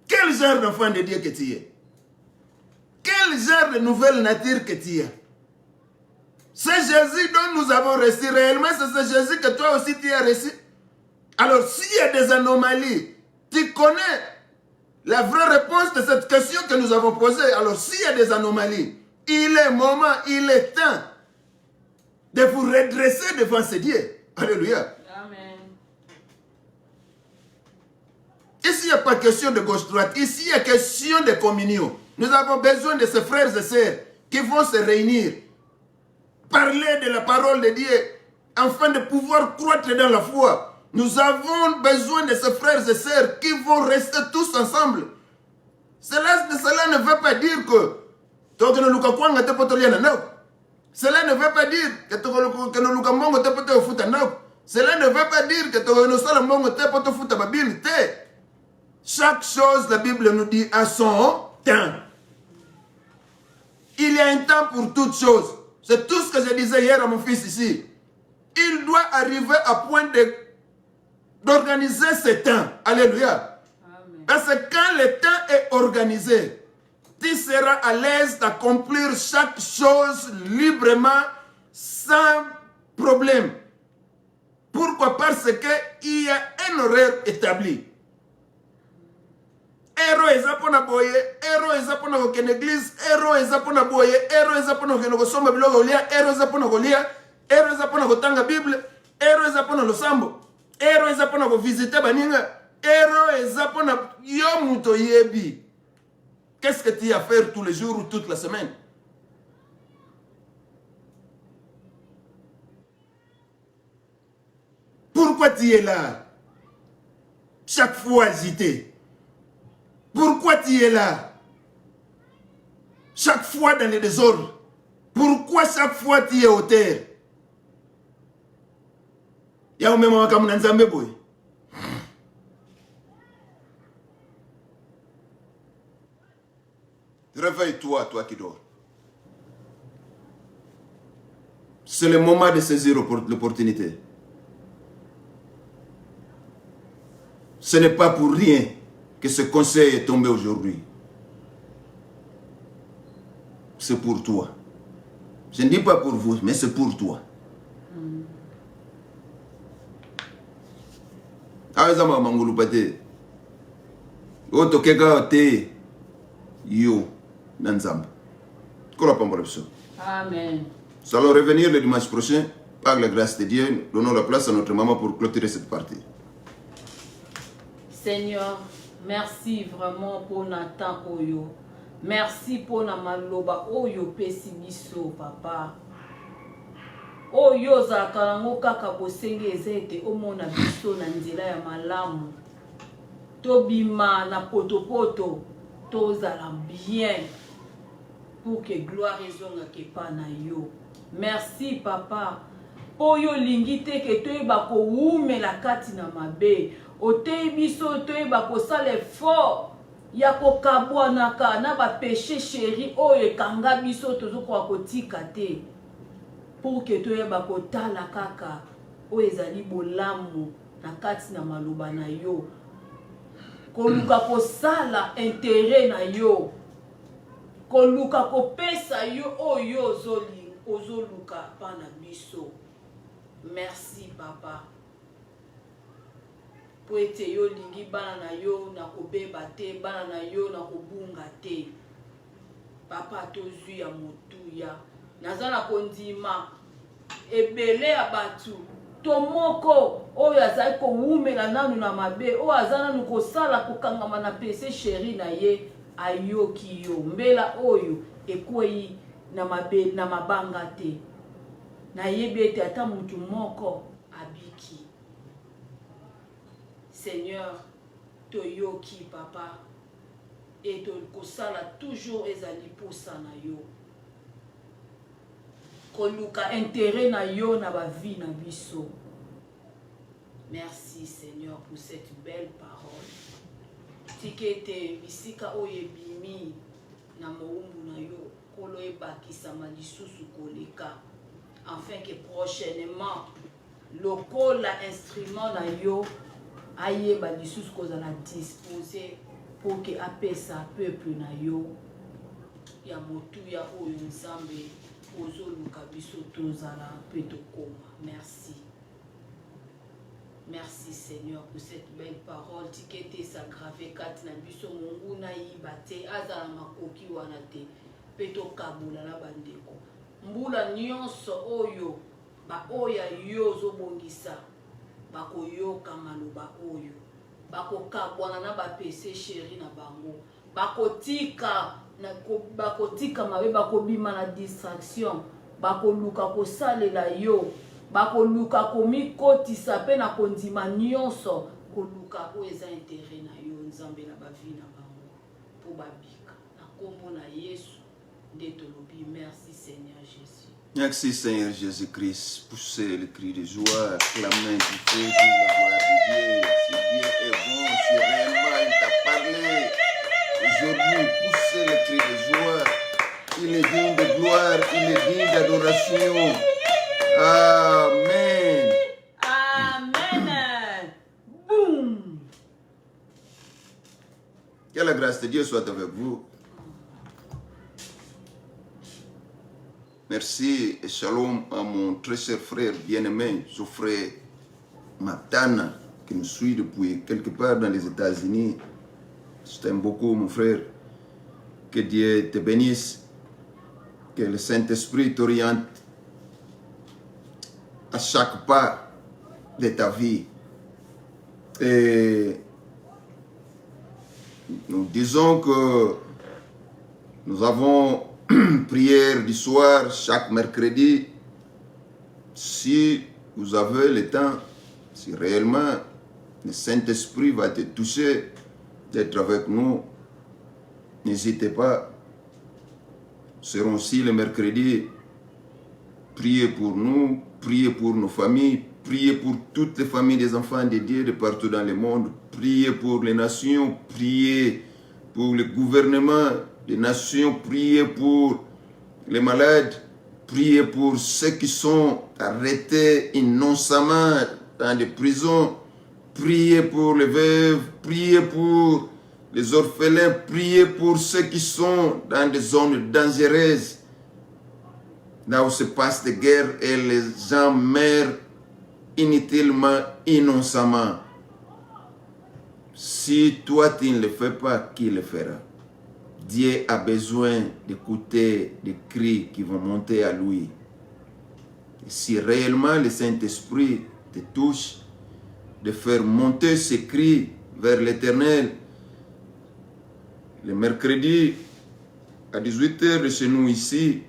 Quel genre d'enfant de Dieu que tu es? Quel genre de nouvelle nature que tu es? C'est Jésus dont nous avons reçu réellement, c'est ce Jésus que toi aussi tu as reçu. Alors s'il y a des anomalies, tu connais la vraie réponse de cette question que nous avons posée. Alors s'il y a des anomalies, il est moment, il est temps de vous redresser devant ce Dieu. Alléluia. Amen. Ici, il n'y a pas question de gauche-droite. Ici, il y a question de communion. Nous avons besoin de ces frères et sœurs qui vont se réunir, parler de la parole de Dieu, afin de pouvoir croître dans la foi. Nous avons besoin de ces frères et sœurs qui vont rester tous ensemble. Cela ne veut pas dire que cela ne veut pas dire que cela ne veut pas dire que chaque chose, la Bible nous dit à son temps. Il y a un temps pour toutes choses. C'est tout ce que je disais hier à mon fils ici. Il doit arriver à point d'organiser ce temps. Alléluia. Amen. Parce que quand le temps est organisé, tu seras à l'aise d'accomplir chaque chose librement, sans problème. Pourquoi? Parce qu'il y a un horaire établi. Ero ezapona boye, ero ezapona koken église, ero ezapona boye, ero ezapona koken kosomba biloko olia, ero ezapona kolia, ero ezapona kotanga Bible, ero ezapona losambo, ero ezapona ko visiter baninga, ero ezapona yo muto yebi. Qu'est-ce que tu as à faire tous les jours ou toute la semaine? Pourquoi tu es là? Chaque fois agité. Pourquoi tu es là? Chaque fois dans les désordres. Pourquoi chaque fois tu es au terre? Ya umema wakamuna nzambe boy. Réveille-toi, toi qui dors. C'est le moment de saisir l'opportunité. Ce n'est pas pour rien que ce conseil est tombé aujourd'hui. C'est pour toi. Je ne dis pas pour vous, mais c'est pour toi. Aizama mangulu pate. Oto keka te yo nanzamba. Kola pambarapso. Amen. Nous allons revenir le dimanche prochain. Par la grâce de Dieu, donnons la place à notre maman pour clôturer cette partie. Seigneur, merci vraiment pour Nathan Oyo. Merci pour na maloba Oyo pesi biso papa. Oyo za kalango kaka bosenge ezete omona biso na nzela ya malamu. Tobima na potopoto tozala bien pour que gloire ezonga kepa na yo. Merci papa. Oyo lingite ke toyeba ko umela kati na mabe. Otei biso toyeba ko sala effort ya ko kabwanaka na ba péché chéri oyo ekanga biso tozokoka kotika te. Pour que toyeba ko tala kaka oyo ezali bolamu na kati na maloba na yo. Koluka kosala intérêt na yo. Koluka kopesa yo oyo ozoluka pana biso. Merci papa. Po ete yo lingi bana na yo na kobeba te, bana na yo na kobunga te. Papa tozwi ya motuya. Nazana kondima ebele ya batu. Tomoko oyo azali ko umela nanu na mabe, oyo azana nu kosala kokangama na pese chéri na ye ayoki yo. Mbela oyo ekwei na mabe na mabanga te. Na yebi ete ata mutu moko abiki. Seigneur, toyoki papa et kosala toujours ezali posa na yo koluka intérêt na yo na ba vie na biso. Merci Seigneur pour cette belle parole. Tikete bisika oyebimi na moumbu na yo kolo ebakisama lisusu koleka afin que prochainement lokola instrument na yo ayeba lisusu kozala disposé pour que apesa peuple na yo ya motuya oyo nzambe ozoluka biso tozala mpe tokoma. Merci. Merci Seigneur pour cette belle parole. Tikete sa grave kati na biso mungu na yibate azala makoki wana te peto kabula na bandeko. Mbula nyonso oyo ba oya yo zobongisa bakoyoka maloba oyo bakokabwana na bapese chéri na bango bakotika mabe bakobima na distraction bakoluka kosalela yo bakoluka komikotisa pe na kondima nyonso koluka oyo eza intérêt na yo nzambe na bavi na bango po babika na kombo na Yesu nde tolobi. Merci Seigneur Jésus. Merci Seigneur Jésus-Christ. Poussez le cri de joie, acclamez du feu pour la gloire de Dieu. Si Dieu est bon, si réellement il t'a parlé aujourd'hui, poussez le cri de joie. Il est digne de gloire, il est digne d'adoration. Amen. Amen. Boum. Que la grâce de Dieu soit avec vous. Merci et shalom à mon très cher frère bien-aimé, Geoffrey Matana, qui me suit depuis quelque part dans les États-Unis. Je t'aime beaucoup, mon frère. Que Dieu te bénisse. Que le Saint-Esprit t'oriente à chaque pas de ta vie. Et nous disons que nous avons prière du soir chaque mercredi. Si vous avez le temps, si réellement le Saint-Esprit va te toucher d'être avec nous, n'hésitez pas. Nous serons aussi le mercredi. Priez pour nous, priez pour nos familles, priez pour toutes les familles des enfants de Dieu de partout dans le monde. Priez pour les nations, priez pour le gouvernement des nations, priez pour les malades, priez pour ceux qui sont arrêtés innocemment dans des prisons, priez pour les veuves, priez pour les orphelins, priez pour ceux qui sont dans des zones dangereuses, là où se passent des guerres et les gens meurent inutilement, innocemment. Si toi tu ne le fais pas, qui le fera? Dieu a besoin d'écouter des cris qui vont monter à lui. Et si réellement le Saint-Esprit te touche, de faire monter ces cris vers l'Éternel, le mercredi à 18h de chez nous ici,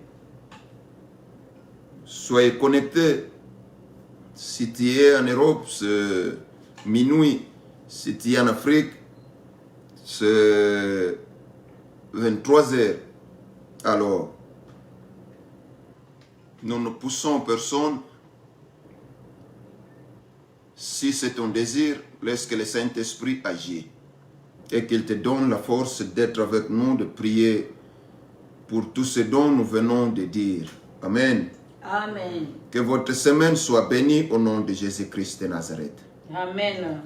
soyez connectés. Si tu es en Europe, c'est minuit. Si tu es en Afrique, c'est 23h. Alors, nous ne poussons personne. Si c'est ton désir, laisse que le Saint-Esprit agisse et qu'il te donne la force d'être avec nous, de prier pour tout ce dont nous venons de dire. Amen. Amen. Que votre semaine soit bénie au nom de Jésus-Christ de Nazareth. Amen.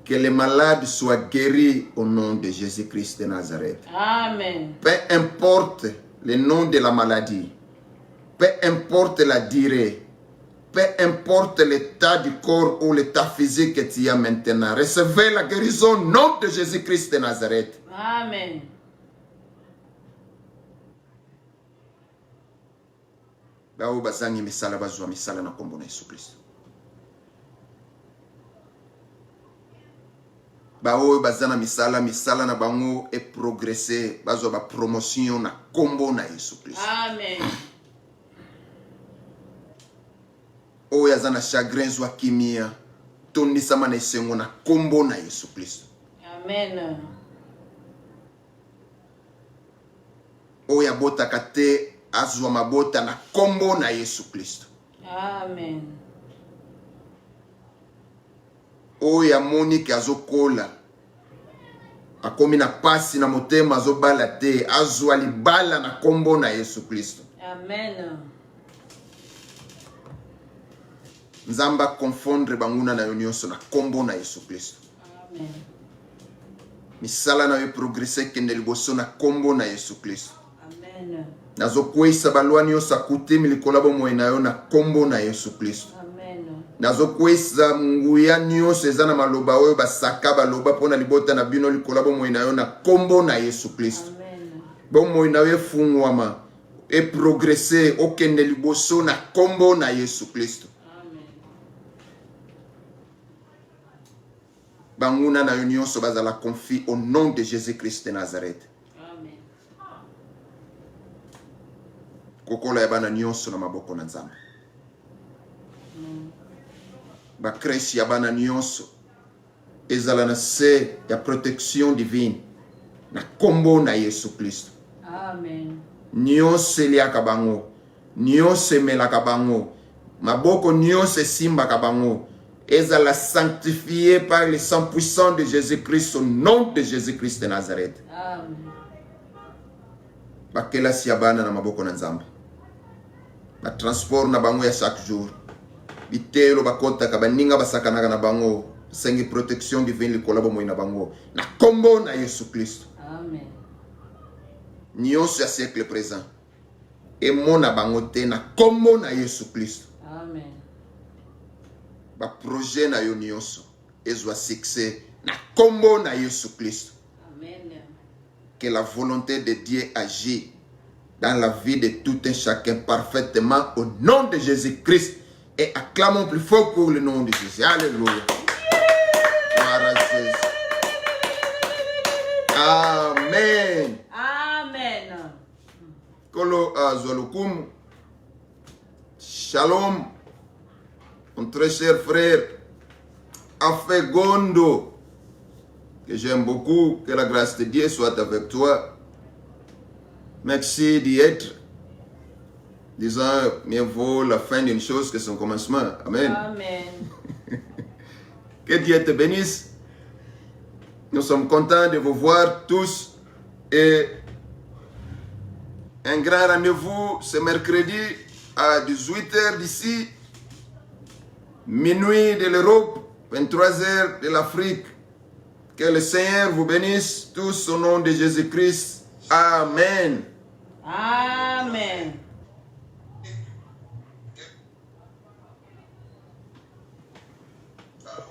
Que les malades soient guéris au nom de Jésus-Christ de Nazareth. Amen. Peu importe le nom de la maladie, peu importe la durée, peu importe l'état du corps ou l'état physique que tu as maintenant, recevez la guérison au nom de Jésus-Christ de Nazareth. Amen. Bao bazangi misala bazwa misala na kombo na Yesu Kristo. Bao bazana misala na bango et progresser, bazwa ba promotion na kombo na Yesu Kristo. Amen. Oyo azana chagrin zwa kimia, tondisama na esengo na kombo na Yesu Kristo. Amen. Oya bota kate azwa mabota na kombo na Yesu Kristo. Amen. Oya moni azokola akomi na pasi na motema azobala te azwa libala na kombo na Yesu Kristo. Amen. Nzamba confondre banguna na yonyoso na kombo na Yesu Kristo. Amen. Misala na yo progresser kende liboso na kombo na Yesu Kristo. Amen. Nazo kwesa balwa nyonso akute milikola bomoi na yo na kombo na Yesu Kristo. Amen. Nazo kwesa nguya nyonso eza na maloba oyo basaka baloba pona libota na bino likola bomoi na yo na kombo na Yesu Kristo. Amen. Bomoi na yo efungwama e progresser okende liboso na kombo na Yesu Kristo. Banguna na union so bazala confie au nom de Jésus-Christ de Nazareth. Amen. Kokola yabana nyonso na maboko na Nzambe. Ba kresi yabana nyonso ezala na se ya protection divine na kombo na Yesu Kristo. Amen. Nyonso eliaka bango, nyonso emelaka bango, maboko nyonso esimbaka bango. Ezala sanctifié par le sang puissant de Jésus-Christ au nom de Jésus-Christ de Nazareth. Amen. Bakela siabana na maboko na Nzambe. Ba transport na bango ya chaque jour. Bitelo bakota ka baninga basakana na bango. Sengi protection divine likola bomo na bango. Na kombo na Yesu Kristo. Amen. Nyonso ya siècle présent. Et mona bango te na kombo na Yesu Kristo. Amen. Ba projet na yo nyonso ezwa succès na kombo na Yesu Kristo. Amen. Que la volonté de Dieu agit dans la vie de tout un chacun parfaitement au nom de Jésus-Christ. Et acclamons plus fort pour le nom de Jésus. Alléluia. Gloire à Jésus. Amen. Amen. Kolo azolukum. Shalom. Mon très cher frère Afegondo, que j'aime beaucoup, que la grâce de Dieu soit avec toi. Merci d'y être. Disons, mieux vaut la fin d'une chose que son commencement. Amen. Amen. Que Dieu te bénisse. Nous sommes contents de vous voir tous. Et un grand rendez-vous ce mercredi à 18h d'ici. Minuit de l'Europe, 23h de l'Afrique. Que le Seigneur vous bénisse tous au nom de Jésus-Christ. Amen. Amen.